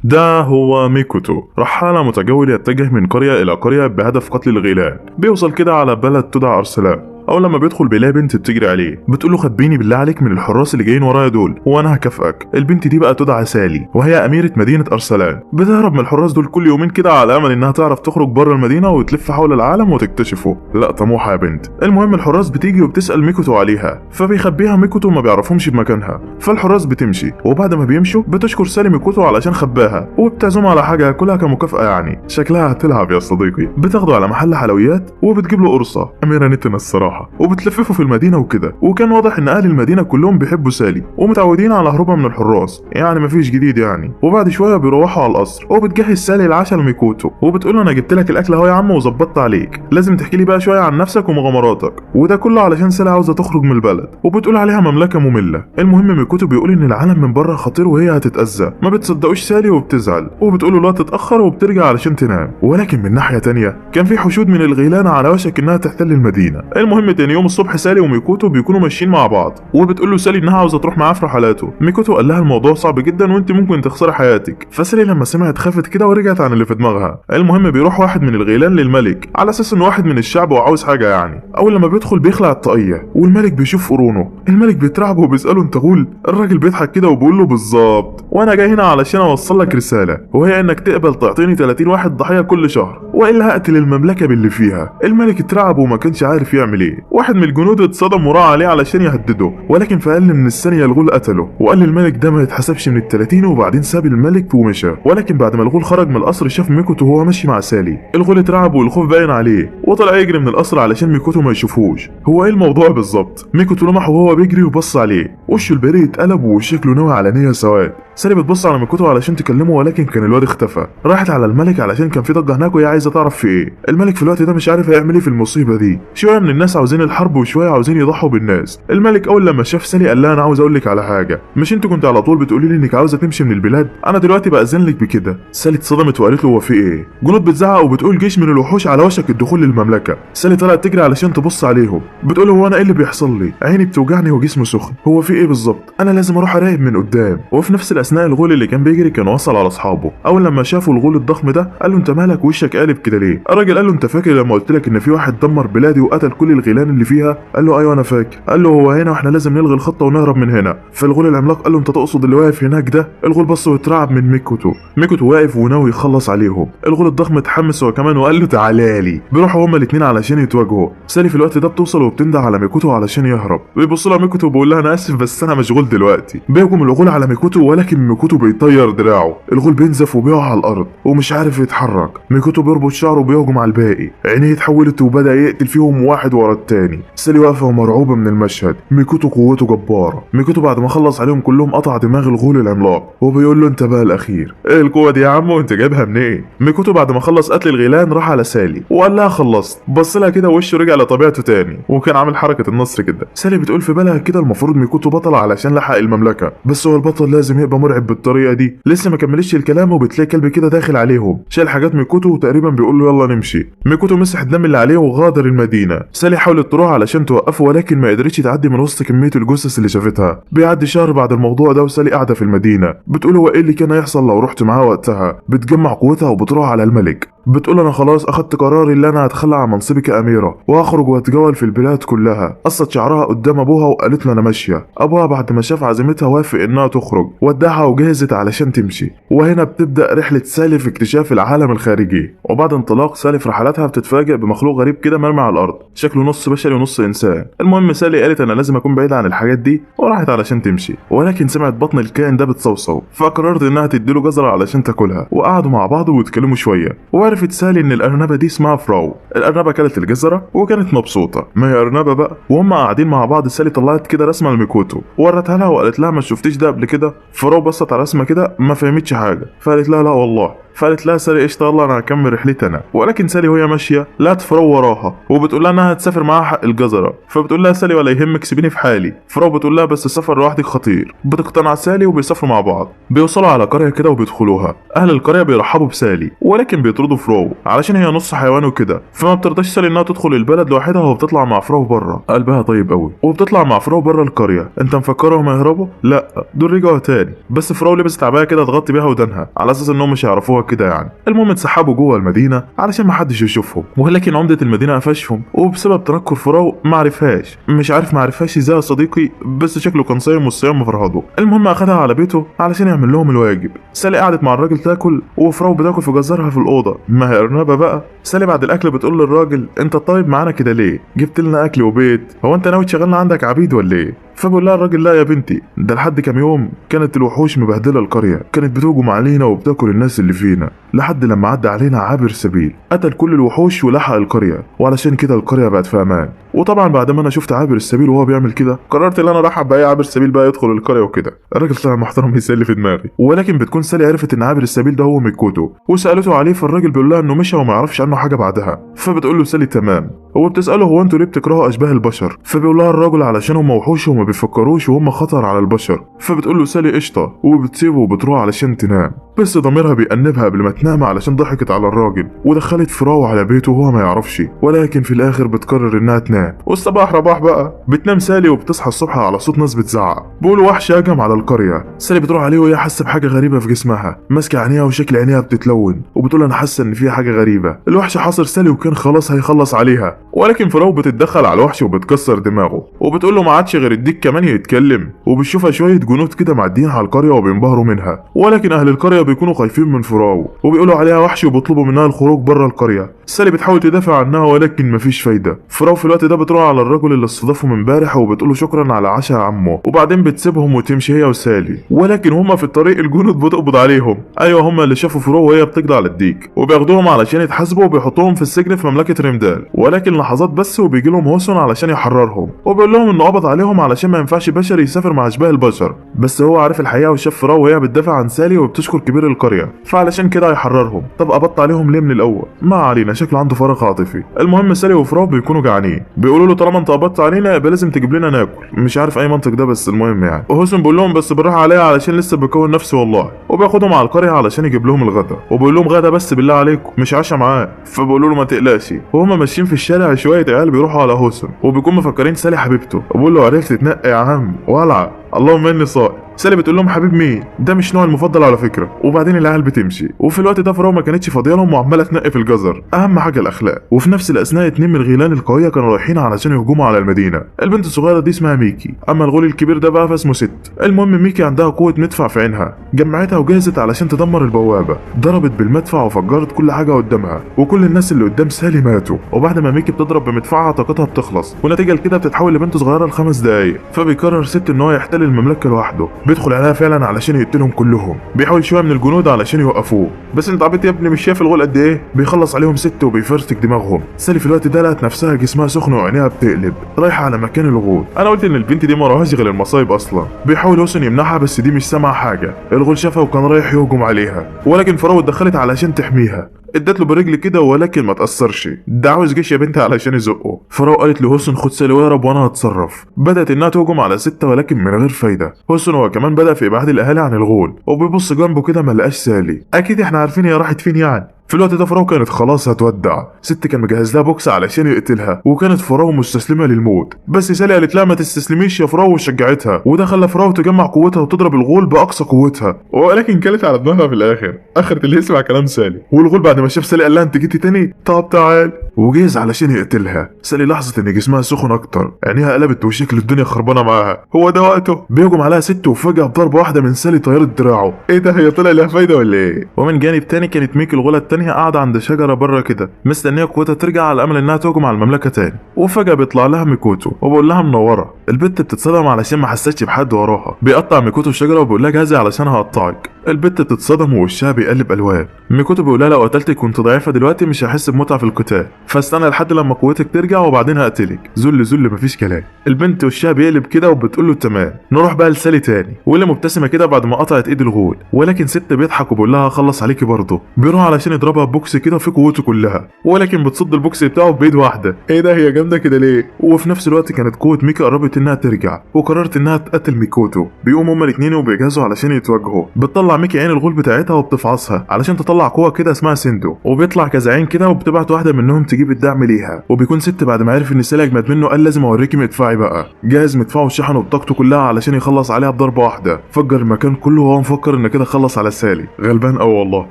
ده هو ميكوتو، رحالة متجول يتجه من قرية إلى قرية بهدف قتل الغيلان. بيوصل كده على بلد تدعى أرسلان. أول لما بيدخل بيلاقي بنت بتجري عليه، بتقول له خبيني بالله عليك من الحراس اللي جايين ورايا دول وأنا هكافئك. البنت دي بقى تدعى سالي، وهي أميرة مدينة أرسلان. بتهرب من الحراس دول كل يومين كده على أمل إنها تعرف تخرج بره المدينة وتلف حول العالم وتكتشفه. لا طموحة يا بنت. المهم الحراس بتيجي وبتسأل ميكوتو عليها، فبيخبيها ميكوتو ما بيعرفهمش بمكانها. فالحراس بتمشي، وبعد ما بيمشوا بتشكر سالي ميكوتو علشان خباها، وبتعزمه على حاجة ياكلها كمكافأة. يعني شكلها هتلعب يا صديقي. بتاخده على محل حلويات وبتجيب له قرصة. أميرة نتنا الصراحة، وبتلففه في المدينة وكده. وكان واضح ان اهل المدينة كلهم بيحبوا سالي ومتعودين على هروبها من الحراس، يعني مفيش جديد يعني. وبعد شوية بيروحوا على القصر، وبتجهز سالي العشاء لميكوتو، وبتقول له انا جبت لك الاكل اهو يا عم وظبطت عليك، لازم تحكي لي بقى شوية عن نفسك ومغامراتك. وده كله علشان سالي عاوزة تخرج من البلد، وبتقول عليها مملكة مملة. المهم ميكوتو بيقول ان العالم من بره خطير وهي هتتأذى. ما بتصدقوش سالي وبتزعل، وبتقول له لا تتأخر، وبترجع علشان تنام. ولكن من ناحية تانية كان في حشود من الغيلان على وشك انها تحتل المدينة. المهم تاني يوم الصبح سالي وميكوتو بيكونوا ماشيين مع بعض، وبتقول له سالي انها عاوزه تروح معاه في رحلاته. ميكوتو قال لها الموضوع صعب جدا وانت ممكن تخسري حياتك. فسالي لما سمعت خافت كده ورجعت عن اللي في دماغها. المهم بيروح واحد من الغيلان للملك على اساس انه واحد من الشعب وعاوز حاجه يعني. اول لما بيدخل بيخلع الطاقيه، والملك بيشوف قرونه. الملك بيترعب وبيساله انت غول؟ الراجل بيضحك كده وبيقول له بالظبط، وانا جاي هنا علشان اوصل لك رساله، وهي انك تقبل تعطيني 30 واحد ضحيه كل شهر، والا هقتل المملكه باللي فيها. الملك اترعب وما كانش عارف يعمل ايه. واحد من الجنود اتصدم وراح عليه علشان يهدده، ولكن في اقل من الثانيه الغول قتله. وقال للملك ده ما يتحسبش من ال30، وبعدين ساب الملك ومشى. ولكن بعد ما الغول خرج من القصر شاف ميكوتو وهو ماشي مع سالي. الغول اترعب والخوف باين عليه، وطلع يجري من القصر علشان ميكوتو ما يشوفوش. هو ايه الموضوع بالظبط؟ ميكوتو لمحه وهو بيجري وبص عليه، وشه البريء اتقلب وشكله ناوي على نيه سواد. سالي بتبص على ميكوتو علشان تكلمه، ولكن كان الواد اختفى. راحت على الملك علشان كان في ضجه هناك وهي عايزه تعرف في ايه. الملك في الوقت ده مش عارف هيعمل ايه في المصيبه دي. شويه من الناس عاوزين الحرب وشويه عاوزين يضحوا بالناس. الملك اول لما شاف سالي قال لها انا عاوز اقول لك على حاجه. مش انت كنت على طول بتقولي لي انك عاوزه تمشي من البلاد؟ انا دلوقتي باذن لك بكده. سالي اتصدمت وقالت له هو في ايه؟ جنود بتزعق وبتقول جيش من الوحوش على وشك الدخول للمملكه. سالي طلعت تجري علشان تبص عليهم، بتقول هو انا ايه اللي بيحصل لي؟ عيني بتوجعني وجسمي سخن، هو في ايه بالظبط؟ انا لازم اروح اراقب من قدام. وفي نفس الاثناء الغول اللي كان بيجري كان وصل على اصحابه. اول لما شافوا الغول الضخم ده قال له انت مالك وشك قالب كده ليه؟ الراجل قال له انت فاكر لما قلت لك ان في واحد دمر بلادي وقتل كل الغيلان اللي فيها؟ قال له ايوه انا فاكر. قال له هو هنا واحنا لازم نلغي الخطه ونهرب من هنا. فالغول العملاق قال له انت تقصد اللي واقف هناك ده؟ الغول بص واترعب من ميكوتو. ميكوتو واقف وناوي يخلص عليهم. الغول الضخم اتحمس هو كمان وقال له تعالى لي. بيروحوا هما الاثنين علشان يتواجهوا. سالي في الوقت ده بتوصل وبتنده على ميكوتو علشان يهرب. بيبص لها ميكوتو وبيقول لها انا اسف بس انا مشغول دلوقتي. بيهجم الغول على ميكوتو، ولكن ميكوتو بيطير دراعه. الغول بينزف وبيقع على الارض ومش عارف يتحرك. ميكوتو بيربط شعره وبيهجم على الباقي. عينيه اتحولت وبدا يقتل فيهم واحد ورا التاني. سالي واقفه ومرعوبه من المشهد. ميكوتو قوته جباره. ميكوتو بعد ما خلص عليهم كلهم قطع دماغ الغول العملاق وبيقول له انت بقى الاخير. ايه القوه دي يا عم وانت جايبها منين؟ ميكوتو بعد ما خلص قتل الغيلان راح على سالي وقال لها خلصت. بص لها كده وشه رجع لطبيعته تاني، وكان عامل حركه النصر كده. سالي بتقول في بالها كده المفروض ميكوتو بطل علشان لحق المملكه، بس هو البطل لازم يبقى مرعب بالطريقه دي. لسه ما كملتش الكلام وبتلاقي كلب كده داخل عليهم شال حاجات ميكوتو وتقريبا بيقول له يلا نمشي. ميكوتو مسح الدم اللي عليه وغادر المدينه. سالي حاولت تروح علشان توقفه ولكن ما قدرتش تعدي من وسط كميه الجثث اللي شافتها. بيعدي شهر بعد الموضوع ده وسالي قاعده في المدينه بتقول هو ايه اللي كان هيحصل لو رحت معاه وقتها. بتجمع قوتها وبتروح على الملك. بتقول انا خلاص اخدت قراري اللي انا هتخلى عن منصبي كاميره وهخرج واتجول في البلاد كلها. قصت شعرها قدام ابوها وقالت له انا ماشيه. ابوها بعد ما شاف عزيمتها وافق انها تخرج، ودعها وجهزت علشان تمشي. وهنا بتبدا رحله سالي في اكتشاف العالم الخارجي. وبعد انطلاق سالي في رحلاتها بتتفاجئ بمخلوق غريب كده مرمي على الارض شكله نص بشري ونص انسان. المهم سالي قالت انا لازم اكون بعيده عن الحاجات دي وراحت علشان تمشي، ولكن سمعت بطن الكائن ده بتصوصو فقررت انها تديله جزره علشان تاكلها. وقعدوا مع بعض واتكلموا شويه، وعرفت سالي ان الارنبه دي اسمها فراو. الارنبه كلت الجزره وكانت مبسوطه، ما هي ارنبه بقى. وهم قاعدين مع بعض سالي طلعت كده رسمه لميكوتو وورتها لها وقالت لها ما شفتيش ده قبل كده؟ فراو بصت على رسمه كده ما فهمتش حاجه، فقالت لها لا والله. فقالت لها سالي قشطه يلا انا هكمل رحلتي انا. ولكن سالي وهي ماشيه لقت فراو وراها وبتقول لها انها هتسافر معاها حق الجزره. فبتقول لها سالي ولا يهمك سيبيني في حالي. فراو بتقول لها بس السفر لوحدك خطير. بتقتنع سالي وبيسافروا مع بعض. بيوصلوا على قريه كده وبيدخلوها. اهل القريه بيرحبوا بسالي ولكن بيطردوا فراو علشان هي نص حيوان وكده. فما بترضاش سالي انها تدخل البلد لوحدها وبتطلع مع فراو بره. قلبها طيب قوي وبتطلع مع فراو بره القريه. انت مفكرهم هيهربوا؟ لا دول رجعوا تاني بس فراو لبست عبايه كده تغطي بيها ودانها على اساس انهم مش هيعرفوها كده يعني. المهم اتسحبوا جوه المدينه علشان ما حدش يشوفهم. ولكن عمده المدينه قفشهم وبسبب تنكر فراو ما عرفهاش. مش عارف ما عرفهاش ازاي يا صديقي بس شكله كان صايم والصيام مفرهده. المهم اخدها على بيته علشان يعمل لهم الواجب. سالي قعدت مع الراجل تاكل وفراو بتاكل في جزرها في الاوضه. ما هي ارنبه بقى. سالي بعد الاكل بتقول للراجل انت طيب معانا كده ليه؟ جبت لنا اكل وبيت، هو انت ناوي تشغلنا عندك عبيد ولا ايه؟ فبقول لها الراجل لا يا بنتي ده لحد كام يوم كانت الوحوش مبهدله القريه، كانت بتهجم علينا وبتاكل الناس اللي فينا لحد لما عدى علينا عابر سبيل قتل كل الوحوش ولحق القريه وعلشان كده القريه بقت في امان. وطبعا بعد ما انا شفت عابر السبيل وهو بيعمل كده قررت ان انا ارحب باي عابر السبيل بقى يدخل القريه وكده. الراجل طلع محترم يسلي في دماغي. ولكن بتكون سالي عرفت ان عابر السبيل ده هو ميكوتو وسالته عليه. فالراجل بيقول لها انه مشى وما يعرفش عنه حاجه بعدها. فبتقول له سالي تمام. هو بتساله هو انتوا ليه بتكرهوا اشباه البشر؟ فبيقول لها الراجل علشان هم وحوش وما بيفكروش وهم خطر على البشر. فبتقول له سالي قشطه وبتسيبه وبتروح علشان تنام. بس ضميرها بيأنبها قبل ما تنام علشان ضحكت على الراجل ودخلت فراو على بيته وهو ما يعرفش. ولكن في الاخر بتقرر انها تنام. والصباح رباح بقى بتنام سالي وبتصحى الصبح على صوت ناس بتزعق. بيقولوا وحش هجم على القريه. سالي بتروح عليه وهي حاسه بحاجه غريبه في جسمها ماسكه عينيها وشكل عينيها بتتلون وبتقول انا حاسه ان فيها حاجه غريبه. الوحش حاصر سالي وكان خلاص هيخلص عليها. ولكن فراو بتتدخل على الوحش وبتكسر دماغه وبتقول له ما عادش غير الديك كمان يتكلم. وبتشوفها شويه جنود كده معديين على القريه وبينبهروا منها. ولكن اهل القريه بيكونوا خايفين من فراو وبيقولوا عليها وحش وبيطلبوا منها الخروج بره القريه. سالي بتحاول تدافع عنها ولكن مفيش فايده. فراو في الوقت ده بتروح على الرجل اللي استضافه من امبارح وبتقول له شكرا على عشاء عمه. وبعدين بتسيبهم وتمشي هي وسالي. ولكن هما في الطريق الجنود بتقبض عليهم. ايوه هما اللي شافوا فراو وهي بتقضي على الديك وبياخدوهم علشان يتحاسبوا وبيحطوهم في السجن في مملكه ريمدال. ولكن لحظات بس وبيجي لهم هوسون علشان يحررهم وبيقول لهم انه قبض عليهم علشان ما ينفعش بشري يسافر مع اشباه البشر. بس هو عارف الحقيقه وشاف فراو وهي بتدافع عن سالي وبتشكر كبير القريه فعلشان كده هيحررهم. طب قبضت عليهم ليه من الاول؟ ما علينا شكله عنده فراغ عاطفي. المهم سالي وفراو بيكونوا جعانين. بيقولوا له طالما انت قبضت علينا يبقى لازم تجيب لنا ناكل. مش عارف اي منطق ده بس المهم يعني. وهوسون بيقول لهم بس بالراحه عليها علشان لسه بكون نفسي والله. وبياخدهم على القريه علشان يجيب لهم الغدا وبيقول لهم غدا بس بالله عليكم مش عشاء معاه. فبيقولوا له ما تقلقش. وهم ماشيين في الشارع شويه عيال بيروحوا على هوسون وبيكون مفكرين سالي حبيبته. وبيقول له عرفت تنقي يا عم ولع اللهم اني صائم. سالي بتقول لهم حبيب مين؟ ده مش نوعي المفضل على فكره. وبعدين العيال بتمشي وفي الوقت ده فراو ما كانتش فاضيه لهم وعماله تنقي في الجزر. اهم حاجه الاخلاق. وفي نفس الاثناء اتنين من الغيلان القويه كانوا رايحين علشان يهجموا على المدينه. البنت الصغيره دي اسمها ميكي اما الغول الكبير ده بقى فاسمه ست. المهم ميكي عندها قوه مدفع في عينها جمعتها وجهزت علشان تدمر البوابه. ضربت بالمدفع وفجرت كل حاجه قدامها وكل الناس اللي قدام سالي ماتوا. وبعد ما ميكي بتضرب بمدفعها طاقتها بتخلص ونتيجه لكده بتتحول لبنت صغيره ل5 دقايق. فبيقرر ست ان هو يحتل المملكه لوحده. بيدخل عليها فعلا علشان يقتلهم كلهم. بيحاول شويه من الجنود علشان يوقفوه بس انت عبيط يا ابني مش شايف الغول قد ايه؟ بيخلص عليهم 6 وبيفرتك دماغهم. سالي في الوقت ده لقت نفسها جسمها سخن وعينيها بتقلب رايحه على مكان الغول. انا قلت ان البنت دي ما وراهاش غير المصايب اصلا. بيحاول هوسون يمنعها بس دي مش سامعه حاجه. الغول شافها وكان رايح يهجم عليها ولكن فراو اتدخلت علشان تحميها. ادت له برجل كده ولكن ما تاثرش. ده عاوز جيش يا بنتي علشان يزقه. فراو قالت لهوسون خد سالي واهرب وانا هتصرف. بدات انها تهجم على 6 ولكن من غير فايده. هوسون هو كمان بدا في ابعاد الاهالي عن الغول وبيبص جنبه كده ما لقاش سالي. اكيد احنا عارفين هي راحت فين يعني. في الوقت ده فراو كانت خلاص هتودع. ست كان مجهز لها بوكس علشان يقتلها وكانت فراو مستسلمه للموت. بس سالي قالت لها ما تستسلميش يا فراو وشجعتها وده خلى فراو تجمع قوتها وتضرب الغول باقصى قوتها. ولكن كلت على دماغها في الاخر. اخرت اللي يسمع كلام سالي. والغول بعد ما شاف سالي قال لها انت جيتي تاني؟ طب تعال. وجهز علشان يقتلها. سالي لاحظت ان جسمها سخن اكتر عينيها قلبت وشكل الدنيا خربانه معاها. هو ده وقته. بيهجم عليها ست وفجاه بضربه واحده من سالي طيرت دراعه. ايه ده هي طلع لها فايده ولا ايه؟ ومن جانب تاني كانت ميكي الغوله التانيه تانية قاعدة عند شجرة بره كده مستنية قوتها ترجع على امل انها تهجم على المملكة تاني. وفجأة بيطلع لها ميكوتو وبقول لها منورة. البت بتتصدم علشان ما حستش بحد وراها. بيقطع ميكوتو الشجرة وبيقول لها جهزي علشان هقطعك. البت بتتصدم ووشها بيقلب الوان. ميكوتو بيقول لها لو قتلتك كنت ضعيفة دلوقتي مش هحس بمتعة في القتال، فاستنى لحد لما قوتك ترجع وبعدين هقتلك. ذل مفيش كلام. البنت وشها بيقلب كده وبتقول له تمام. نروح بقى لسالي تاني واللي مبتسمة كده بعد ما قطعت ايد الغول، ولكن ست بيضحك وبيقول لها هخلص عليكي برضه. بيروح علشان يضربها بوكس كده في قوته كلها، ولكن بتصد البوكس بتاعه بايد واحده. ايه ده هي جامده كده ليه؟ وفي نفس الوقت كانت قوه ميكي قربت انها ترجع وقررت انها تقتل ميكوتو. بيقوموا هما الاثنين وبيجهزوا علشان يتواجهوا. بتطلع ميكي عين الغول بتاعتها وبتفعصها علشان تطلع قوه كده اسمها سيندو، وبيطلع كذا عين كده وبتبعت واحده منهم تجيب الدعم ليها. وبيكون ست بعد ما عرف ان سالي اجمد منه قال لازم اوريكي مدفعي بقى. جهز مدفعه وشحنه بطاقته كلها علشان يخلص عليها بضربه واحده. فجر المكان كله وهو مفكر ان كده خلص على سالي. غلبان قوي والله.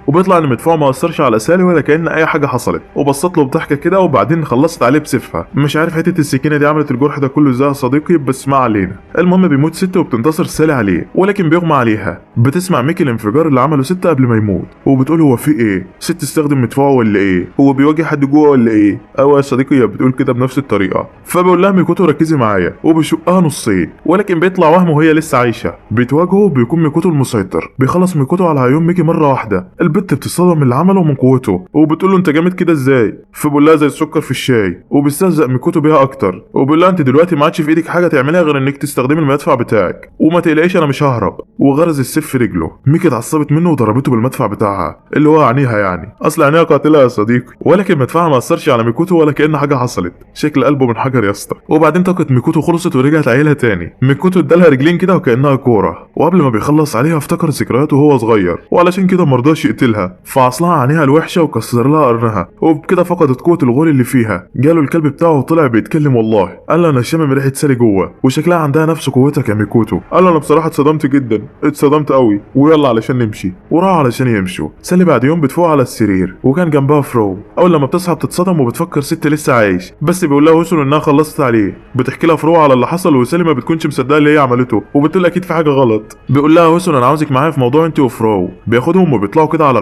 وبيطلع ان مدفعه ما اثرش على سالي ولا كأن اي حاجه حصلت، وبصت له بضحكه كده وبعدين خلصت عليه بسيفها. مش عارف حته السكينه دي عملت الجرح ده كله ازاي يا صديقي، بس ما علينا. المهم بيموت ست وبتنتصر سالي عليه، ولكن بيغمى عليها. بتسمع ميكي الانفجار اللي عمله ست قبل ما يموت وبتقول هو في ايه؟ ست استخدم مدفعه ولا ايه؟ هو بيواجه حد جوه ولا ايه؟ يا صديقي هي بتقول كده بنفس الطريقه. فبقول لها ميكوتو ركزي معايا وبيشقها نصين، ولكن بيطلع وهم وهي لسه عايشه. بيتواجهوا بيكون ميكوتو المسيطر. بيخلص ميكوتو على عيون ميكي مره واحده. البت بتصدم من اللي عمله من قوته وبتقول له انت جامد كده ازاي؟ فبقول لها زي السكر في الشاي، وبيستهزأ ميكوتو بيها اكتر وبيقول لها انت دلوقتي ما عادش في ايدك حاجه تعملها غير انك تستخدمي المدفع بتاعك، وما تقلقيش انا مش ههرب. وغرز السيف في رجله. ميكي اتعصبت منه وضربته بالمدفع بتاعها اللي هو عينيها، يعني اصل عينيها قاتله يا صديقي. ولكن مدفعها ما اثرش على ميكوتو ولا كأن حاجه حصلت. شكل قلبه من حجر يا اسطى. وبعدين طاقه ميكوتو خلصت ورجعت عيلها تاني. ميكوتو ادالها رجلين كده وكأنها كوره، وقبل ما بيخلص عليها افتكر ذكرياته وهو صغير، وعلشان كده مرضاش يقتلها فعصلها عينيها الوحشه وكسر لها قرنها، وبكده فقدت قوه الغول اللي فيها. جاله الكلب بتاعه وطلع بيتكلم والله. قال له انا شامم ريحه سالي جوه وشكلها عندها نفس قوتك يا ميكوتو. قال له انا بصراحه اتصدمت جدا، اتصدمت قوي، ويلا علشان نمشي. وراح علشان يمشوا. سالي بعد يوم بتفوق على السرير وكان جنبها فرو. اول لما بتصحى بتتصدم وبتفكر ست لسه عايش، بس بيقول لها وصل انها خلصت عليه. بتحكي لها فرو على اللي حصل وسالي ما بتكونش مصدقه اللي هي عملته وبتقول اكيد في حاجه غلط. بيقول لها وصل انا عاوزك معايا في موضوع انت وفرو. بياخدهم وبيطلعوا كده على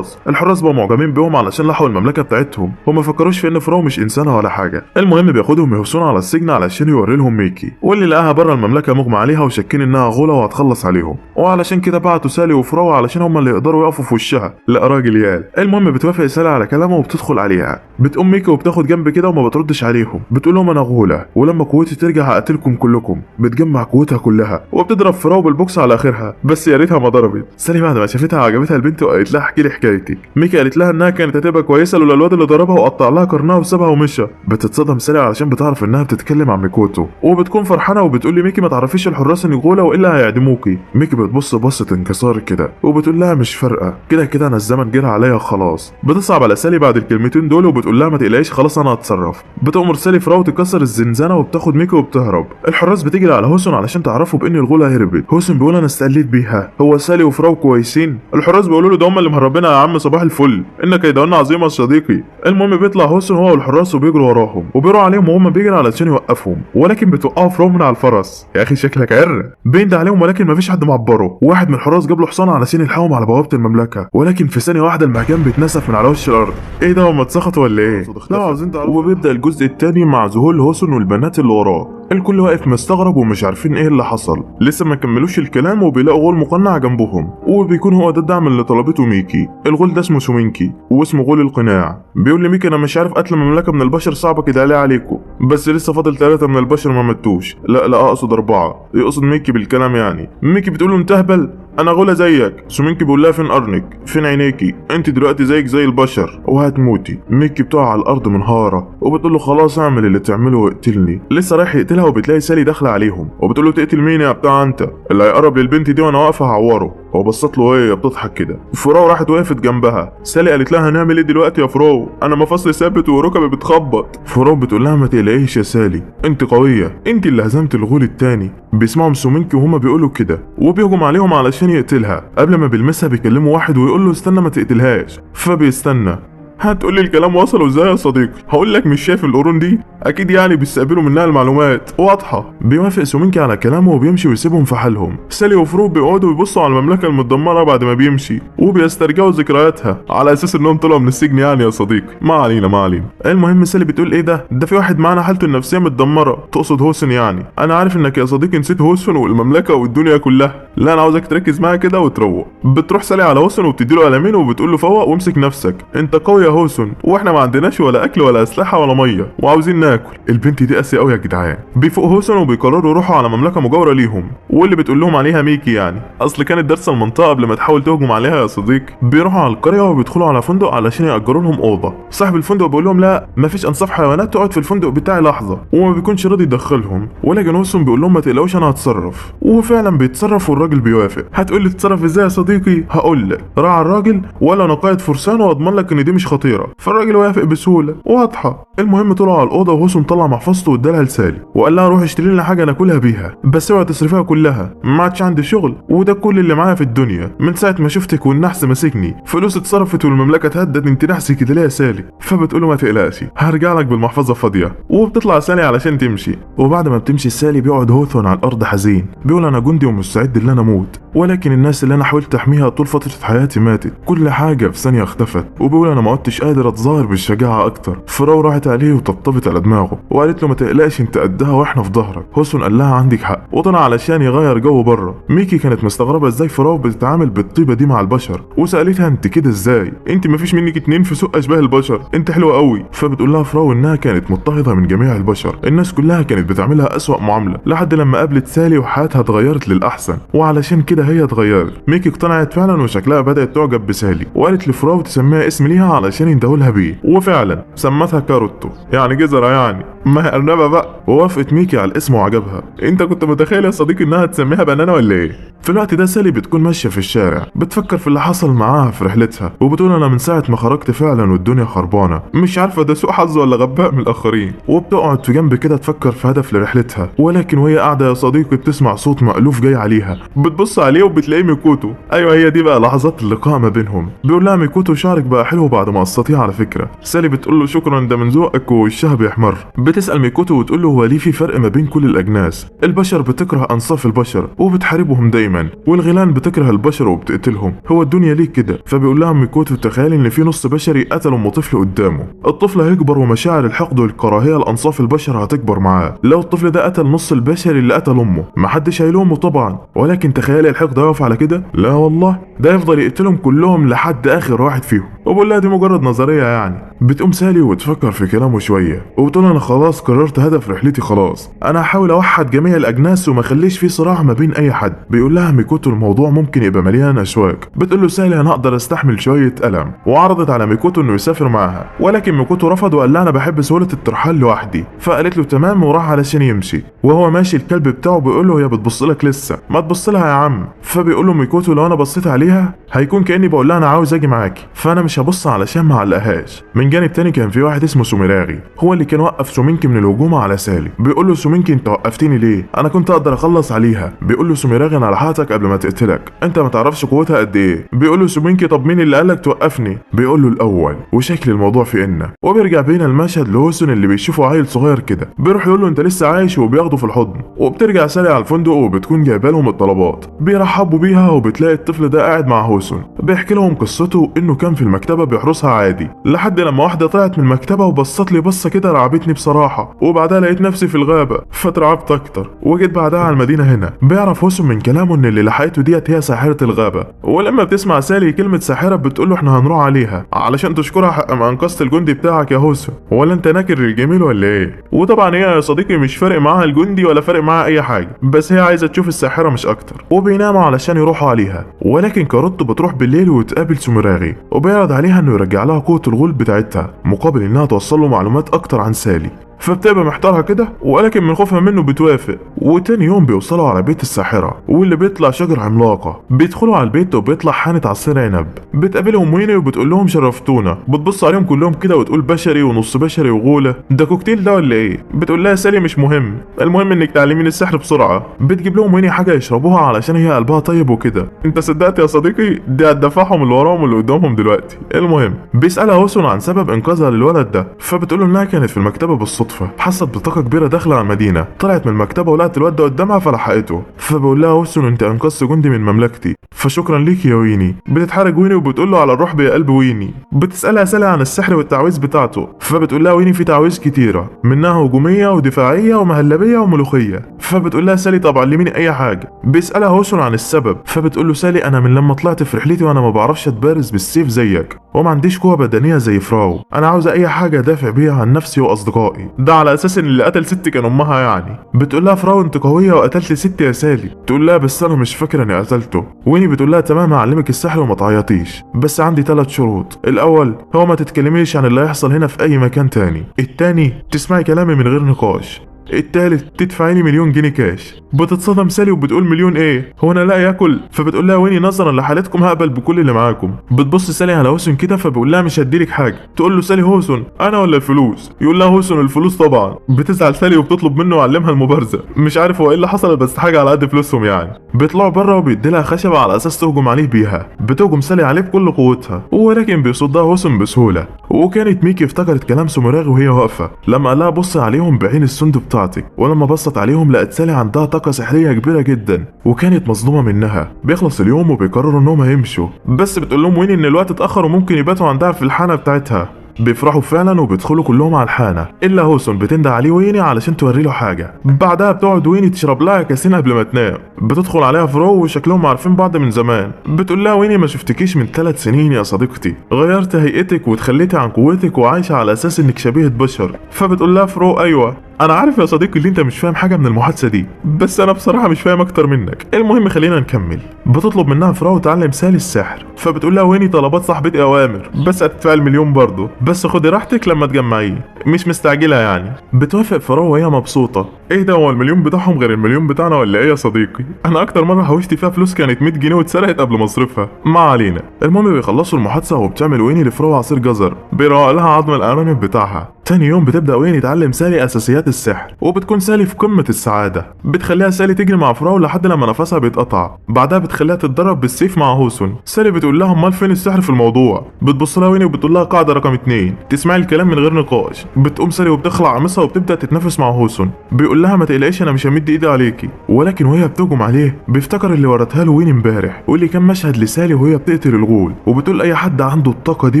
الحراس بقوا معجبين بيهم علشان لحقوا المملكه بتاعتهم، وما فكروش في ان فرو مش انسانه ولا حاجه. المهم بياخدهم يهوسون على السجن علشان يوري لهم ميكي، واللي لقاها بره المملكه مغمى عليها وشاكين انها غوله وهتخلص عليهم، وعلشان كده بعتوا سالي وفرو علشان هم اللي يقدروا يقفوا في وشها. لا راجل يال. المهم بتوافق سالي على كلامه وبتدخل عليها. بتقوم ميكي وبتاخد جنب كده وما بتردش عليهم. بتقول لهم انا غوله ولما قوتي ترجع هقتلكم كلكم. بتجمع قوتها كلها وبتضرب فرو بالبوكس على اخرها، بس يا ريتها ما ضربت. سالي بعد ما شافتها عجبتها البنت وقالت لها احكي لي حكايتك. ميكي قالت لها انها كانت هتبقى كويسه لولا الواد اللي ضربها وقطع لها قرنها وسابها ومشى. بتتصدم سالي علشان بتعرف انها بتتكلم عن ميكوتو، وبتكون فرحانه وبتقول لي ميكي ما تعرفيش الحراس ان غوله والا هيعدموكي. ميكي بتبص بصه انكسار كده وبتقول لها مش فارقه، كده كده انا الزمن جرى عليا خلاص. بتصعب على سالي بعد الكلمتين دول وبتقول لها ما تقلقيش خلاص انا هتصرف. بتأمر سالي فرو تكسر الزنزانه وبتاخد ميكي وبتهرب. الحراس بتجري على هوسن علشان تعرفوا بان الغوله هربت. هوسن بيقول انا استقليت بيها، هو سالي وفرو كويسين؟ الحراس بيقولوا له ده هم اللي مهربينها يا عم صباح الفل، انك كيدان عظيمه يا صديقي. المهم بيطلع هوسن هو والحراس وبيجروا وراهم وبيروحوا عليهم وهم بيجروا علشان يوقفهم، ولكن بتوقعوا فرو من على الفرس. يا اخي شكلك عر. بيند عليهم ولكن مفيش حد معبره. واحد من الحراس جاب له حصان علشان يلحقهم على بوابه المملكه، ولكن في ثانيه واحده المكان بيتنسف من على وش الارض. ايه ده هم اتسخطوا ولا ايه؟ لا عاوزين تعرفوا. وبيبدا الجزء الثاني مع ذهول هوسن والبنات اللي وراه. الكل واقف مستغرب ومش عارفين ايه اللي حصل. لسه ما كملوش الكلام وبيلاقوا غول مقنع جنبهم، وبيكون هو ده الدعم اللي طلبته ميكي. الغول ده اسمه سومينكي واسمه غول القناع. بيقول لميكي انا مش عارف قتل مملكه من البشر صعبه كده عليه عليكم، بس لسه فاضل 3 من البشر ما ماتوش. لا اقصد 4. يقصد ميكي بالكلام يعني. ميكي بتقول له انت اهبل، انا غوله زيك. سومينكي بيقول لها فين قرنك، فين عينيكي، انت دلوقتي زيك زي البشر وهتموتي. ميكي بتقع على الارض منهاره وبتقول له خلاص اعمل اللي تعمله واقتلني. لسه رايح يقتلها وبتلاقي سالي داخله عليهم وبتقول له تقتل مين يا بتاع انت، اللي هيقرب للبنت دي وانا واقفه هعوره. هو بصت له وهي بتضحك كده. فرو راحت وقفت جنبها. سالي قالت لها هنعمل ايه دلوقتي يا فرو، انا مفاصلي ثابت وركبي بتخبط. فرو بتقول لها ما تقلقيش يا سالي، انت قويه، انت اللي هزمت الغول التاني. بيسمعوا سومينكي وهما بيقولوا كده وبيهجم عليهم علشان يقتلها. قبل ما بيلمسها بيكلموا واحد ويقول له استنى ما تقتلهاش، فبيستنى. هتقول لي الكلام وصل ازاي يا صديقي؟ هقول لك مش شايف القرون دي؟ اكيد يعني بيستقبلوا منها المعلومات واضحه. بيوافق سومينكي على كلامه وبيمشي ويسيبهم في حالهم. سالي وفرو بيقعدوا يبصوا على المملكه المتدمره بعد ما بيمشي وبيسترجعوا ذكرياتها على اساس انهم طلعوا من السجن يعني يا صديقي. ما علينا. المهم سالي بتقول ايه ده في واحد معانا حالته النفسيه متدمره. تقصد هوسن يعني؟ انا عارف انك يا صديقي نسيت هوسن والمملكه والدنيا كلها. لا انا عاوزك تركز معايا كده وتروق. بتروح سالي على هوسن وبتديله قلمين وبتقول له فوق وامسك نفسك، انت قوي يا هوسن واحنا ما عندناش ولا اكل ولا اسلحه ولا ميه وعاوزين ناكل. البنت دي قاسيه قوي يا جدعان. بيفوق هوسن وبيقرروا يروحوا على مملكه مجاوره ليهم واللي بتقول لهم عليها ميكي يعني، اصل كانت دارسه المنطقه قبل ما تحاول تهجم عليها يا صديقي. بيروحوا على القريه وبيدخلوا على فندق علشان ياجروا لهم اوضه. صاحب الفندق بيقول لهم لا مفيش انصاف حيوانات تقعد في الفندق بتاعي لحظه، وما بيكونش راضي يدخلهم. ولكن هوسن بيقول لهم ما تقلقوش انا هتصرف، وفعلا بيتصرف والراجل بيوافق. هتقول لي تتصرف ازاي يا صديقي؟ هقول لك. راح الراجل ولا انا قائد فرسان واضمن لك ان دي مش خطيره، فالراجل وافق بسهوله واضحه. المهم طلعوا على الاوضه وهوسن طلع محفظته وادالها لسالي وقال لها روح اشتري لنا حاجه ناكلها بيها، بس اوعى تصرفيها كلها، ما عادش عندي شغل وده كل اللي معايا في الدنيا من ساعه ما شفتك والنحس ماسكني، فلوس اتصرفت والمملكه اتهدت، انت نحس كده ليه يا سالي؟ فبتقول له ما تقلقش هرجع لك بالمحفظه فاضيه. وبتطلع سالي علشان تمشي، وبعد ما بتمشي سالي بيقعد هوثون على الارض حزين بيقول انا جندي ومستعد ان انا اموت، ولكن الناس اللي انا حاولت احميها طول فتره حياتي ماتت، كل حاجه في ثانيه اختفت. وبيقول انا ما عدتش قادر اتظاهر بالشجاعه اكتر. فراو راحت عليه وطبطبت على دماغه وقالت له ما تقلقش انت قدها واحنا في ظهرك. هوسون قال لها عندك حق وطلع علشان يغير جو بره. ميكي كانت مستغربه ازاي فراو بتتعامل بالطيبه دي مع البشر، وسالتها انت كده ازاي؟ انت ما فيش منك اتنين في سوق اشباه البشر، انت حلوه قوي. فبتقول لها فراو انها كانت مضطهده من جميع البشر، الناس كلها كانت بتعملها اسوأ معامله لحد لما قابلت سالي وحياتها اتغيرت للاحسن، وعلشان كده هي اتغيرت. ميكي اقتنعت فعلا وشكلها بدات تعجب بسالي، وقالت لفراو تسميها اسم ليها علشان يندهولها بيه، وفعلا سمتها كاروتو يعني جزره يعني، ما هي ارنبه بقى. ووافقت ميكي على الاسم وعجبها. انت كنت متخيل يا صديقي انها تسميها بنانا ولا ايه؟ في الوقت ده سالي بتكون ماشيه في الشارع بتفكر في اللي حصل معاها في رحلتها، وبتقول انا من ساعه ما خرجت فعلا والدنيا خربانه، مش عارفه ده سوء حظ ولا غباء من الاخرين. وبتقعد في جنب كده تفكر في هدف لرحلتها، ولكن وهي قاعده يا صديقي بتسمع صوت مألوف جاي عليها، بتبص عليه وبتلاقيه ميكوتو. ايوه هي دي بقى لحظات اللقاء ما بينهم. بيقول لها ميكوتو شعرك بقى حلو بعد ما قصتيه على فكره. سالي بتقول له شكرا ده من ذوقك ووشها بيحمر. بتسال ميكوتو وتقول له هو ليه في فرق ما بين كل الاجناس؟ البشر بتكره انصاف البشر وبتحاربهم دايما، والغيلان بتكره البشر وبتقتلهم، هو الدنيا ليه كده؟ فبيقول لها ميكوتو تخيل ان في نص بشري قتل ام طفل قدامه، الطفل هيكبر ومشاعر الحقد والكراهيه لانصاف البشر هتكبر معاه. لو الطفل ده قتل نص البشري اللي قتل امه محدش هيلومه طبعا، ولكن تخيل الحقد هيقف على كده؟ لا والله ده يفضل يقتلهم كلهم لحد اخر واحد فيهم. وبقول لها دي مجرد نظريه يعني. بتقوم سالي وتفكر في كلامه شويه وبتقول انا خلاص قررت هدف رحلتي، خلاص انا هحاول اوحد جميع الاجناس وما اخليش في صراع ما بين اي حد. بيقول لها ميكوتو الموضوع ممكن يبقى مليان اشواك. بتقول له سالي انا اقدر استحمل شويه الم، وعرضت على ميكوتو انه يسافر معاها، ولكن ميكوتو رفض وقال لها انا بحب سهوله الترحال لوحدي. فقالت له تمام وراح علشان يمشي. وهو ماشي الكلب بتاعه بيقول له هي بتبص لك لسه، ما تبص لها يا عم. فبيقول له ميكوتو لو انا بصيت عليها هيكون كاني بقول لها انا عاوز اجي معاكي، فانا مش هبص علشان ما علقهاش. من جانب تاني كان في واحد اسمه سوميراغي هو اللي كان وقف سومينكي من الهجوم على سالي. بيقول له سومينكي انت وقفتني ليه؟ انا كنت اقدر اخلص عليها. بيقول له سوميراغي انا لحقتك قبل ما تقتلك، انت ما تعرفش قوتها قد ايه. بيقول له سومينكي طب مين اللي قالك توقفني؟ بيقول له الاول، وشكل الموضوع في انه. وبيرجع بينا المشهد لهوسن اللي بيشوفه عيل صغير كده، بيروح يقول له انت لسه عايش وبياخده في الحضن. وبترجع سالي على الفندق وبتكون جايبه لهم الطلبات، بيرحبوا بيها وبتلاقي الطفل ده قاعد مع هوسن بيحكي لهم قصته انه كان في المكتبه بيحرسها عادي، لحد لما واحده طلعت من المكتبه وبصت لي بصه كده رعبتني بصراحه، وبعدها لقيت نفسي في الغابه فترعبت اكتر وجيت بعدها على المدينه هنا. بيعرف هوسن من كلامه ان اللي لحقته ديت هي ساحره الغابه، ولما بتسمع سالي كلمه ساحره بتقول له احنا هنروح عليها علشان تشكرها حق ما انقذت الجندي بتاعك يا هوسن، ولا انت ناكر الجميل ولا ايه؟ وطبعا هي يا صديقي مش فارق معاها الجندي ولا فارق معاها اي حاجه، بس هي عايزه تشوف الساحره مش اكتر. وبيناموا علشان يروحوا عليها، ولكن كاروتو بتروح بالليل وتقابل سوميراغي وبيعرض عليها انه يرجع لها قوه الغول بتاعتها مقابل انها توصل له معلومات اكتر عن سالي. فبتبقى محتارها كده، ولكن من خوفها منه بتوافق. وتاني يوم بيوصلوا على بيت الساحرة، واللي بيطلع شجر عملاقة. بيدخلوا على البيت وبيطلع حانة عصير عنب. بتقابلهم ويني وبتقول لهم شرفتونا. بتبص عليهم كلهم كده وتقول بشري ونص بشري وغولة، ده كوكتيل ده ولا ايه؟ بتقول لها سالي مش مهم، المهم انك تعلمين السحر بسرعة. بتجيب لهم ويني حاجة يشربوها علشان هي قلبها طيب وكده. انت صدقت يا صديقي؟ دي هتدفعهم اللي وراهم واللي قدامهم دلوقتي. المهم بيسألها هوسون عن سبب انقاذها للولد ده، فبتقول له انها كانت في المكتبة بالصدفة، حست بطاقة كبيرة داخلة على المدينة، طلعت من المكتبة ولقت الواد ده قدامها فلحقته. فبقول لها هوسون انت انقذت جندي من مملكتي، فشكرا ليك يا ويني. بتتحرج ويني وبتقول له على الرحب يا قلب ويني. بتسألها سالي عن السحر والتعويذ بتاعته، فبتقول لها ويني في تعويذ كتيرة، منها هجومية ودفاعية ومهلبية وملوخية. فبتقول لها سالي طب علميني اي حاجة. بيسألها هوسون عن السبب، فبتقول له سالي انا من لما طلعت في رحلتي وانا ما بعرفش اتبارز بالسيف زيك، وما عنديش قوة بدنية زي فراو، انا عاوزة اي حاجة ادافع بيها عن نفسي واصدقائي، ده على اساس ان اللي قتل ستي كان امها يعني. بتقول لها فراو انت قوية وقتلت ستي يا سالي. تقول لها بس انا مش فاكرة اني قتلته. ويني بتقول لها تمام هعلمك السحر وما تعيطيش، بس عندي 3 شروط. الاول هو ما تتكلميش عن اللي هيحصل هنا في اي مكان تاني. التاني تسمعي كلامي من غير نقاش. التالت تدفعيني 1,000,000 جنيه كاش. بتتصدم سالي وبتقول مليون ايه؟ هو انا لا ياكل؟ فبتقول لها ويني نظرا لحالتكم هقبل بكل اللي معاكم. بتبص سالي على هوسون كده فبقول لها مش هديلك حاجه. تقول له سالي هوسون انا ولا الفلوس؟ يقول لها هوسون الفلوس طبعا. بتزعل سالي وبتطلب منه يعلمها المبارزه، مش عارف هو ايه اللي حصل بس حاجه على قد فلوسهم يعني. بيطلعوا بره وبيديلها خشبه على اساس تهجم عليه بيها. بتهجم سالي عليه بكل قوتها ولكن بيصدها هوسون بسهوله. وكانت ميكي افتكرت كلام سوموراغي وهي واقفه لما قال لها بص عليهم بعين السند بتاعتك، ولما بصت عليهم لقت سالي عندها طاقه سحريه كبيره جدا وكانت مصدومه منها. بيخلص اليوم وبيقرروا انهم هيمشوا، بس بتقول لهم ويني ان الوقت اتاخر وممكن يباتوا عندها في الحانه بتاعتها. بيفرحوا فعلا وبيدخلوا كلهم على الحانه الا هوسون بتنده عليه ويني علشان توري له حاجه. بعدها بتقعد ويني تشرب لها كاسين قبل ما تنام. بتدخل عليها فرو وشكلهم عارفين بعض من زمان. بتقول لها ويني ما شفتكيش من 3 سنين يا صديقتي، غيرت هيئتك وتخليتي عن قوتك وعايشه على اساس انك شبيهه بشر. فبتقول لها فرو ايوه انا عارف يا صديقي اللي انت مش فاهم حاجه من المحادثه دي، بس انا بصراحه مش فاهم اكتر منك. المهم خلينا نكمل. بتطلب منها فراو تعلم سالي السحر، فبتقول لها ويني طلبات صاحبتي اوامر بس هتدفع ال1,000,000 برضه، بس خدي راحتك لما تجمعيه، مش مستعجله يعني. بتوافق فراو وهي مبسوطه. ايه ده هو ال1,000,000 بتاعهم غير ال1,000,000 بتاعنا ولا ايه يا صديقي؟ انا اكتر مره حوشت فيها فلوس كانت 100 جنيه واتسرقت قبل ما اصرفها. ما علينا. المهم بيخلصوا المحادثه وبتعمل ويني لفراو عصير جزر بيروق لها عظم الارانب بتاعها. تاني يوم بتبدا ويني تعلم سالي اساسيات السحر، وبتكون سالي في قمه السعاده. بتخليها سالي تجري مع فراو لحد لما نفسها بيتقطع. بعدها بتخليها تتدرب بالسيف مع هوسون. سالي بتقول لها امال فين السحر في الموضوع؟ بتبص لها ويني وبتقول لها قاعده رقم 2 تسمعي الكلام من غير نقاش. بتقوم سالي وبتخلع قميصها وبتبدا تتنافس مع هوسون. بيقول لها ما تقلقيش انا مش همد ايدي عليكي، ولكن وهي بتهجم عليه بيفتكر اللي ورتها له ويني امبارح واللي كان مشهد لسالي وهي بتقتل الغول. وبتقول اي حد عنده الطاقه دي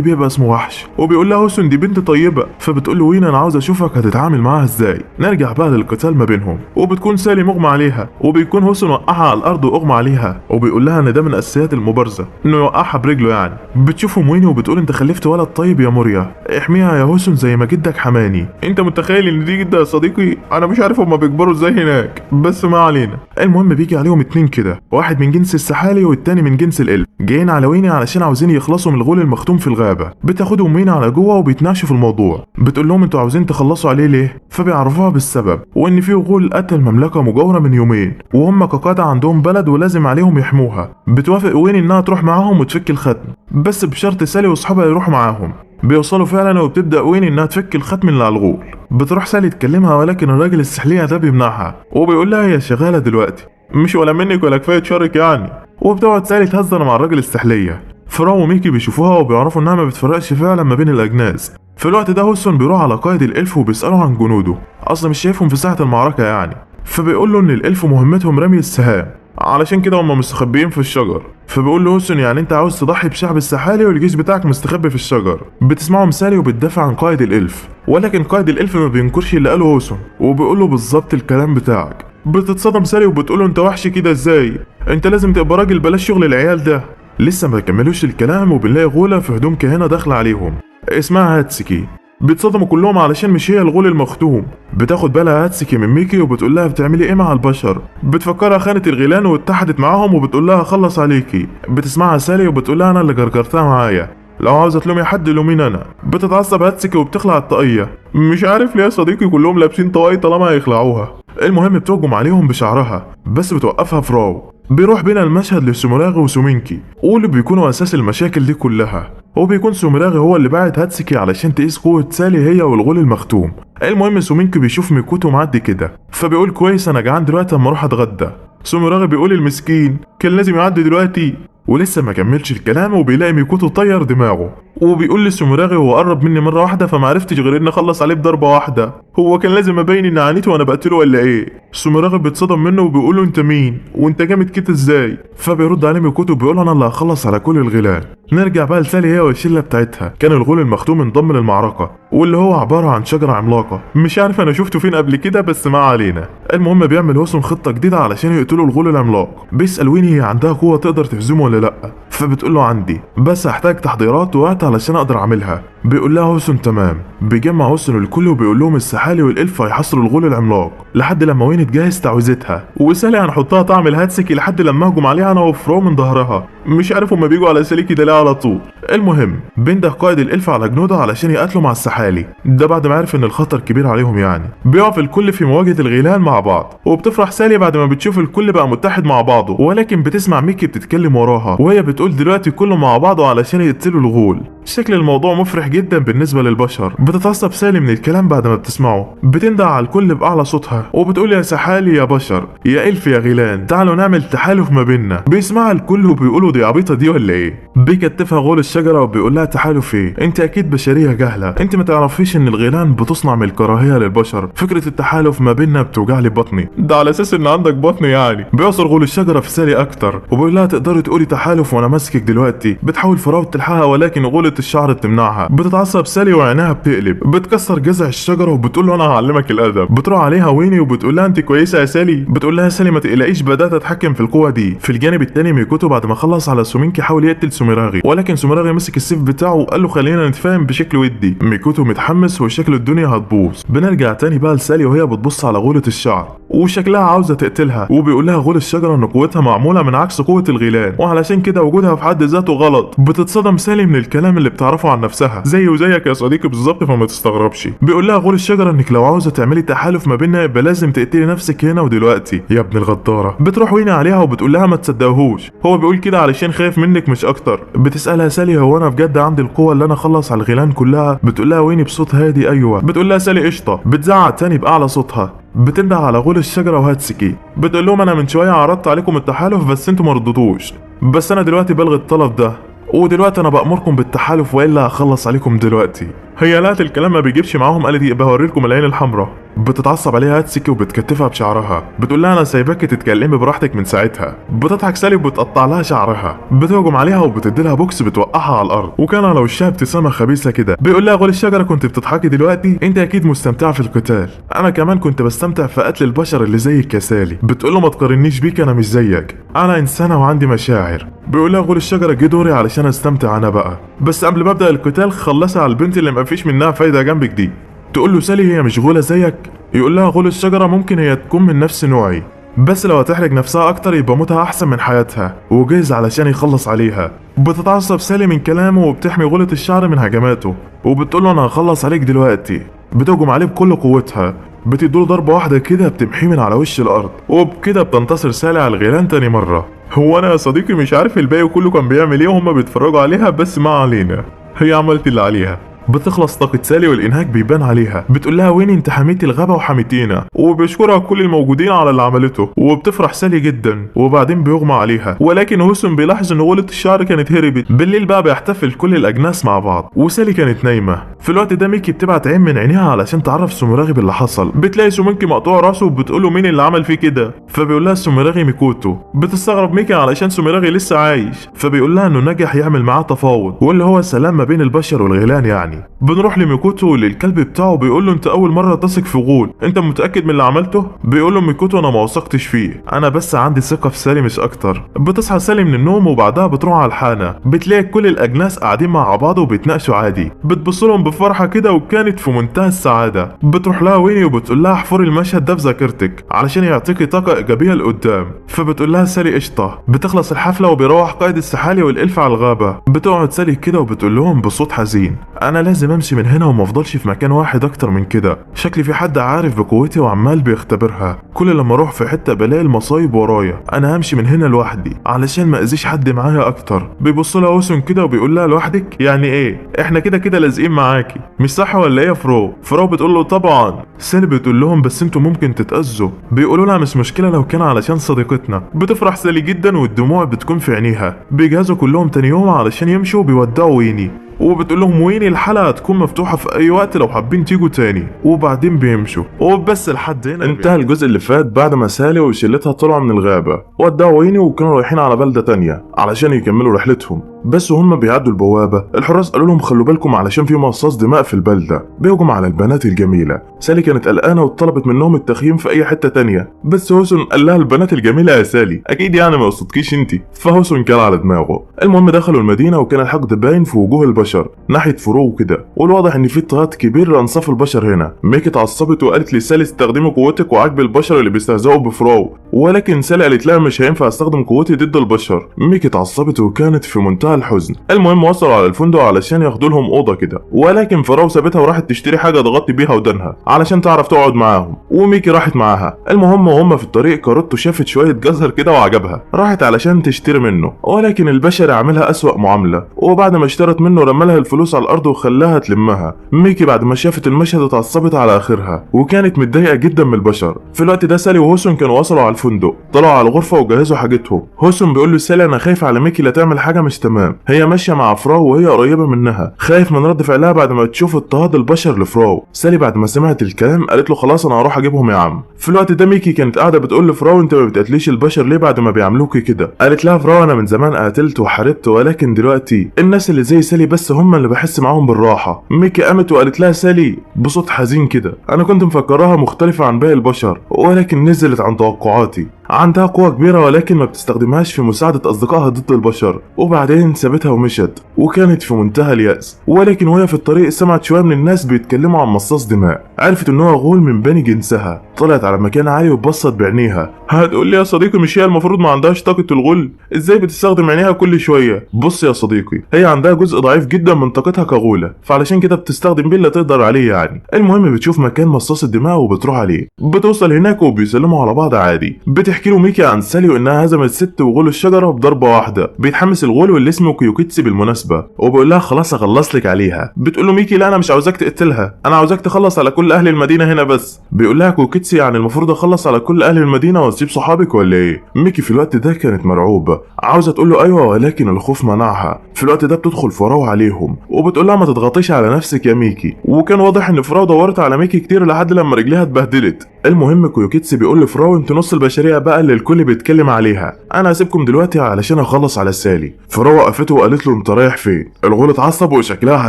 بيبقى اسمه وحش. وبيقول لها هوسون دي بنت طيبه. فبتقول له ويني انا عاوز اشوفك هتتعامل معاها ازاي. نرجع بقى للقتال ما بينهم، وبتكون سالي مغمى عليها وبيكون هوسون وقعها على الارض واغمى عليها، وبيقول لها ان ده من اساسيات المبارزه انه يوقعها برجله يعني. بتشوفهم ويني وبتقول انت خلفت ولد طيب يا موريا، احميها يا هوسون زي ما جدك حماني. انت متخيل ان دي جده يا صديقي؟ انا مش عارف هما بيكبروا ازاي هناك بس ما علينا. المهم بيجي عليهم 2 كده، واحد من جنس السحالي والتاني من جنس الالف، جايين على ويني علشان عاوزين يخلصوا من الغول المختوم في الغابه. بتاخدهم ويني على جوه وبيتناقشوا في الموضوع. بتقول لهم انتوا عاوزين تخلصوا عليه ليه؟ فبيعرفوها بالسبب، وان في غول قتل مملكه مجاوره من يومين وهم كقاده عندهم بلد ولازم عليهم يحموها. بتوافق ويني انها تروح معاهم وتفك الختم، بس بشرط سالي واصحابها يروحوا معاهم. بيوصلوا فعلا وبتبدا ويني انها تفك الختم اللي على الغول. بتروح سالي تكلمها ولكن الراجل السحليه ده بيمنعها وبيقول لها هي شغاله دلوقتي، مش ولا منك ولا كفايه شرك يعني. وبتقعد سالي تهزر مع الراجل السحليه. فراو وميكي بيشوفوها وبيعرفوا انها ما بتفرقش فعلا ما بين الاجناس. في الوقت ده هوسون بيروح على قائد الالف وبيساله عن جنوده، اصلا مش شايفهم في ساحه المعركه يعني. فبيقول له ان الالف مهمتهم رمي السهام، علشان كده هم مستخبيين في الشجر. فبيقول له هوسون يعني انت عاوز تضحي بشعب السحالي والجيش بتاعك مستخبي في الشجر. بتسمعه مثالي وبتدافع عن قائد الالف، ولكن قائد الالف ما بينكرش اللي قاله هوسون وبيقول له بالظبط الكلام بتاعك. بتتصدم سالي وبتقول له انت وحش كده ازاي؟ انت لازم تبقى راجل بلاش شغل العيال ده. لسه ما كملوش الكلام وبنلاقي غوله في هدوم كهنه داخله عليهم اسمها هاتسكي. بيتصدموا كلهم علشان مش هي الغول المختوم. بتاخد بالها هاتسكي من ميكي وبتقول لها بتعملي ايه مع البشر؟ بتفكرها خانت الغيلان واتحدت معاهم وبتقول لها خلص عليكي. بتسمعها سالي وبتقول لها انا اللي جرجرتها معايا. لو عاوزة تلومي حد لومين انا. بتتعصب هاتسكي وبتخلع الطاقية. مش عارف ليه يا صديقي كلهم لابسين طواقي طالما هيخلعوها. المهم بتهجم عليهم بشعرها بس بتوقفها فراو. بيروح بينا المشهد لسوموراغي وسومينكي واللي بيكونوا اساس المشاكل دي كلها. وبيكون سوموراغي هو اللي باعت هاتسكي علشان تقيس قوة سالي هي والغول المختوم. المهم سومينكي بيشوف ميكوتو معدي كده فبيقول كويس انا جعان دلوقتي اما اروح اتغدى. سوموراغي بيقول المسكين كان لازم يعدي دلوقتي. ولسه ما كملش الكلام وبيلاقي ميكوتو طير دماغه وبيقول لسوموراغي هو قرب مني مره واحده فما عرفتش غير اني اخلص عليه بضربه واحده. هو كان لازم ابين ان عانيته وانا بقتله ولا ايه؟ سوموراغي بيتصدم منه وبيقول له انت مين وانت جامد كده ازاي؟ فبيرد عليه ميكوتو بيقول له انا اللي هخلص على كل الغيلان. نرجع بقى لسالي هي والشله بتاعتها. كان الغول المختوم انضم للمعركه واللي هو عباره عن شجره عملاقه مش عارف انا شفته فين قبل كده بس ما علينا. المهم بيعمل هوسم خطه جديده علشان يقتلوا الغول العملاق. بيسال ويني هي عندها قوه تقدر تهزمه ولا لا فبتقول له عندي بس هحتاج تحضيرات ووقت علشان اقدر اعملها. بيقول لها هوسن تمام. بيجمع هوسن الكل وبيقول لهم السحالي والالف هيحصروا الغول العملاق لحد لما وين تجهز تعويذتها وسالي هنحطها طعم الهاتسكي لحد لما اهجم عليها انا وفرو من ظهرها. مش عارف هما بيجوا على سالي كده ليه على طول. المهم بينده قائد الالف على جنوده علشان يقاتلوا مع السحالي ده بعد ما عرف ان الخطر كبير عليهم يعني. بيقف الكل في مواجهه الغيلان مع بعض وبتفرح سالي بعد ما بتشوف الكل بقى متحد مع بعضه ولكن بتسمع ميكي بتتكلم وراها وهي بتقول دلوقتي كله مع بعضه علشان يقتلوا الغول. شكل الموضوع مفرح جدا بالنسبه للبشر. بتتعصب سالي من الكلام بعد ما بتسمعه. بتندع على الكل باعلى صوتها وبتقول يا سحالي يا بشر يا الف يا غيلان تعالوا نعمل تحالف ما بيننا. بيسمعها الكل وبيقولوا دي عبيطه دي ولا ايه؟ بيكتفها غول الشجره وبيقول لها تحالف ايه؟ انت اكيد بشريه جهله انت ما تعرفيش ان الغيلان بتصنع من الكراهيه للبشر. فكره التحالف ما بيننا بتوجع لي بطني. ده على اساس ان عندك بطن يعني. بيعصر غول الشجره في سالي اكتر وبيقول لها تقدري تقولي تحالف وانا ماسكك دلوقتي. بتحاول فراو تلحقها ولكن غولة الشعر بتمنعها. بتتعصب سالي وعينها بتقلب. بتكسر جذع الشجره وبتقول له انا هعلمك الادب. بتروح عليها ويني وبتقول لها انت كويسه يا سالي؟ بتقول لها سالي ما تقلقيش بدات اتحكم في القوه دي. في الجانب الثاني ميكوتو بعد ما خلص على سومينكي حاول يقتل سوميراغي ولكن سوميراغي مسك السيف بتاعه وقال له خلينا نتفاهم بشكل ودي. ميكوتو متحمس وشكل الدنيا هتبوظ. بنرجع تاني بقى لسالي وهي بتبص على غولة الشعر وشكلها عاوزه تقتلها وبيقول لها غول الشجره ان قوتها معموله من عكس قوه الغيلان وعلشان كده وجودها في حد ذاته غلط. بتتصدم سالي من الكلام اللي بتعرفه عن نفسها زي وزيك يا صديقي بالظبط فما تستغربش. بيقول لها غول الشجره انك لو عاوزه تعملي تحالف ما بيننا يبقى لازم تقتلي نفسك هنا ودلوقتي يا ابن الغداره. بتروح ويني عليها وبتقول لها ما تصدقهوش هو بيقول كده علشان خايف منك مش اكتر. بتسالها سالي هو انا بجد عندي القوه اللي انا اخلص على الغيلان كلها؟ بتقول لها ويني بصوت هادي ايوه. بتقول لها سالي قشطه. بتزعق تاني باعلى صوتها. بتنده على غول الشجره وهاتسكي بتقول لهم انا من شويه عرضت عليكم التحالف بس انتوا ما ردتوش بس انا دلوقتي بلغي الطلب ده ودلوقتي انا بامركم بالتحالف والا هخلص عليكم دلوقتي. هي لقت الكلام ما بيجيبش معاهم قالت يبقى هوريلكم العين الحمراء. بتتعصب عليها هاتسكي وبتكتفها بشعرها. بتقول لها انا سايباكي تتكلمي براحتك من ساعتها. بتضحك سالي وبتقطع لها شعرها. بتهجم عليها وبتدي لها بوكس بتوقعها على الارض وكان على وشها ابتسامه خبيثه كده. بيقول لها غول الشجره كنت بتضحكي دلوقتي؟ انت اكيد مستمتعه في القتال. انا كمان كنت بستمتع في قتل البشر اللي زيك يا سالي. بتقول له ما تقارنيش بيك انا مش زيك انا انسانه وعندي مشاعر. بيقول لها غول الشجره جه دوري علشان استمتع انا بقى بس قبل ما ابدا القتال خلصها على البنت اللي ما فيش منها فايده جنبك دي. تقول له سالي هي مش غوله زيك؟ يقول لها غول الشجره ممكن هي تكون من نفس نوعي بس لو هتحرج نفسها اكتر يبقى موتها احسن من حياتها وجاهز علشان يخلص عليها. بتتعصب سالي من كلامه وبتحمي غولة الشعر من هجماته وبتقول له انا هخلص عليك دلوقتي. بتهجم عليه بكل قوتها. بتديله ضربه واحده كده بتمحيه من على وش الارض وبكده بتنتصر سالي على الغيلان تاني مره. هو انا يا صديقي مش عارف الباقي كله كان بيعمل ايه وهم بيتفرجوا عليها بس ما علينا هي عملت اللي عليها. بتخلص طاقة سالي والإنهاك بيبان عليها. بتقول لها وين انت حميتي الغابة وحميتينا وبيشكرها كل الموجودين على اللي عملته وبتفرح سالي جدا وبعدين بيغمى عليها ولكن هوسن بيلاحظ ان غولة الشعر كانت هربت. بالليل بقى بيحتفل كل الأجناس مع بعض وسالي كانت نايمة. في الوقت ده ميكي بتبعت عين من عينيها علشان تعرف سوموراغي باللي حصل. بتلاقي سومينكي مقطوع راسه وبتقول له مين اللي عمل فيه كده فبيقول لها سوموراغي ميكوتو. بتستغرب ميكي علشان سوموراغي لسه عايش فبيقول لها انه نجح يعمل معاه تفاوض واللي هو السلام ما بين البشر والغيلان يعني. بنروح لميكوتو للكلب بتاعه بيقول له انت اول مره تثق في غول انت متاكد من اللي عملته؟ بيقول له ميكوتو انا ما وثقتش فيه انا بس عندي ثقه في سالي مش اكتر. بتصحى سالي من النوم وبعدها بتروح على الحانه. بتلاقي كل الاجناس قاعدين مع بعض وبيتناقشوا عادي. بتبص لهم بفرحة كده وكانت في منتهى السعادة. بتروح لها ويني وبتقول لها احفري المشهد ده في ذاكرتك علشان يعطيكي طاقة إيجابية لقدام. فبتقول لها سالي قشطة. بتخلص الحفلة وبيروح قائد السحالي والإلف على الغابة. بتقعد سالي كده وبتقول لهم بصوت حزين أنا لازم أمشي من هنا وما أفضلش في مكان واحد أكتر من كده، شكلي في حد عارف بقوتي وعمال بيختبرها، كل لما أروح في حتة بلاقي المصايب ورايا، أنا همشي من هنا لوحدي علشان ما أذيش حد معايا أكتر. بيبص لها اوسون كده وبيقول لها لوحدك يعني إيه؟ إحنا كده كده لازقين معاكي، مش صح ولا إيه يا فرو؟ فرو بتقول له طبعا. سالي بتقول لهم بس انتوا ممكن تتأذوا. بيقولوا لها مش مشكلة لو كان علشان صديقتنا. بتفرح سالي جدا والدموع بتكون في عينيها. بيجهزوا كلهم تاني يوم علشان يمشوا وبيودعوا ويني، وبتقول لهم ويني الحلقة هتكون مفتوحة في أي وقت لو حابين تيجوا تاني. وبعدين بيمشوا وبس. لحد هنا انتهى الجزء اللي فات بعد ما سالي وشلتها طلعوا من الغابة ودعوا ويني وكانوا رايحين على بلدة تانية علشان يكملوا رحلتهم. بس وهم بيعدوا البوابة الحراس قالوا لهم خلوا بالكم علشان في مصاص دماء في البلدة بيهجم على البنات الجميلة. سالي كانت قلقانة وطلبت منهم التخييم في أي حتة تانية، بس هوسون قال لها البنات الجميلة يا سالي أكيد يعني ما يقصدكيش انتي. فهوسون كان على دماغه. المهم دخلوا المدينة وكان الحقد باين في وجوه البشر ناحية فرو وكده، والواضح ان في اضطهاد كبير لانصاف البشر هنا. ميكي اتعصبت وقالت لسالي استخدمي قوتك وعاجب البشر اللي بيستهزئوا بفرو، ولكن سالي قالت لها مش هينفع استخدم قوتي ضد البشر. ميكي اتعصبت وكانت في منتهى الحزن. المهم وصلوا على الفندق علشان ياخدوا لهم اوضه كده، ولكن فرو سابتها وراحت تشتري حاجه تغطي بيها ودانها علشان تعرف تقعد معاهم، وميكي راحت معاها. المهم وهم في الطريق كاروتو شافت شويه جزر كده وعجبها، راحت علشان تشتري منه، ولكن البشر عاملها اسوأ معامله، وبعد ما اشترت منه رمالها الفلوس على الارض وخلاها تلمها. ميكي بعد ما شافت المشهد اتعصبت على اخرها وكانت متضايقه جدا من البشر. في الوقت ده سالي وهوسون كانوا وصلوا على الفندق، طلعوا على الغرفه وجهزوا حاجتهم. هوسون بيقول له سالي انا خايف على ميكي لا تعمل حاجه مش تمام، هي ماشيه مع فرو وهي قريبه منها، خايف من رد فعلها بعد ما تشوف اضطهاد البشر لفرو. سالي بعد ما سمعت الكلام قالت له خلاص انا هروح اجيبهم يا عم. في الوقت ده ميكي كانت قاعده بتقول لفرو انت ما بتقتليش البشر ليه بعد ما بيعملوكي كده؟ قالت لها فرو انا من زمان قتلت وحاربت، ولكن دلوقتي الناس اللي زي سالي بس هم اللي بحس معاهم بالراحه. ميكي قامت وقالت لها سالي بصوت حزين كده انا كنت مفكراها مختلفه عن باقي البشر ولكن نزلت عن توقعاتي، عندها قوة كبيرة ولكن ما بتستخدمهاش في مساعدة أصدقائها ضد البشر. وبعدين سابتها ومشت وكانت في منتهى اليأس، ولكن وهي في الطريق سمعت شوية من الناس بيتكلموا عن مصاص دماء، عرفت إن هو غول من بني جنسها. طلعت على مكان عالي وبصت بعينيها. هتقول لي يا صديقي مش هي المفروض ما عندهاش طاقة الغول؟ ازاي بتستخدم عينيها كل شوية؟ بص يا صديقي هي عندها جزء ضعيف جدا من طاقتها كغولة، فعلشان كده بتستخدم بيه اللي تقدر عليه يعني. المهم بتشوف مكان مصاص الدماء وبتروح عليه، بتوصل هناك وبيسلموا على بعض عادي. بتحكي له ميكي عن سالي وانها هزمت ست وغول الشجره بضربه واحده. بيتحمس الغول واللي اسمه كيوكيتسي بالمناسبه وبيقول لها خلاص اخلص لك عليها. بتقول له ميكي لا انا مش عاوزاك تقتلها، انا عاوزاك تخلص على كل اهل المدينه هنا بس. بيقول لها كيوكيتسي يعني المفروض اخلص على كل اهل المدينه واسيب صحابك ولا ايه؟ ميكي في الوقت ده كانت مرعوبه عاوزه تقول له ايوه ولكن الخوف منعها. في الوقت ده بتدخل فراو عليهم وبتقول لها ما تضغطيش على نفسك يا ميكي، وكان واضح ان فراو دورت على ميكي كتير لحد لما رجليها اتبهدلت. المهم كيوكيتسي بيقول لفراو انت نص البشريه بقى اللي الكل بيتكلم عليها، انا هسيبكم دلوقتي علشان اخلص على سالي. فراو وقفته وقالت له انت رايح فين؟ الغول اتعصب وشكلها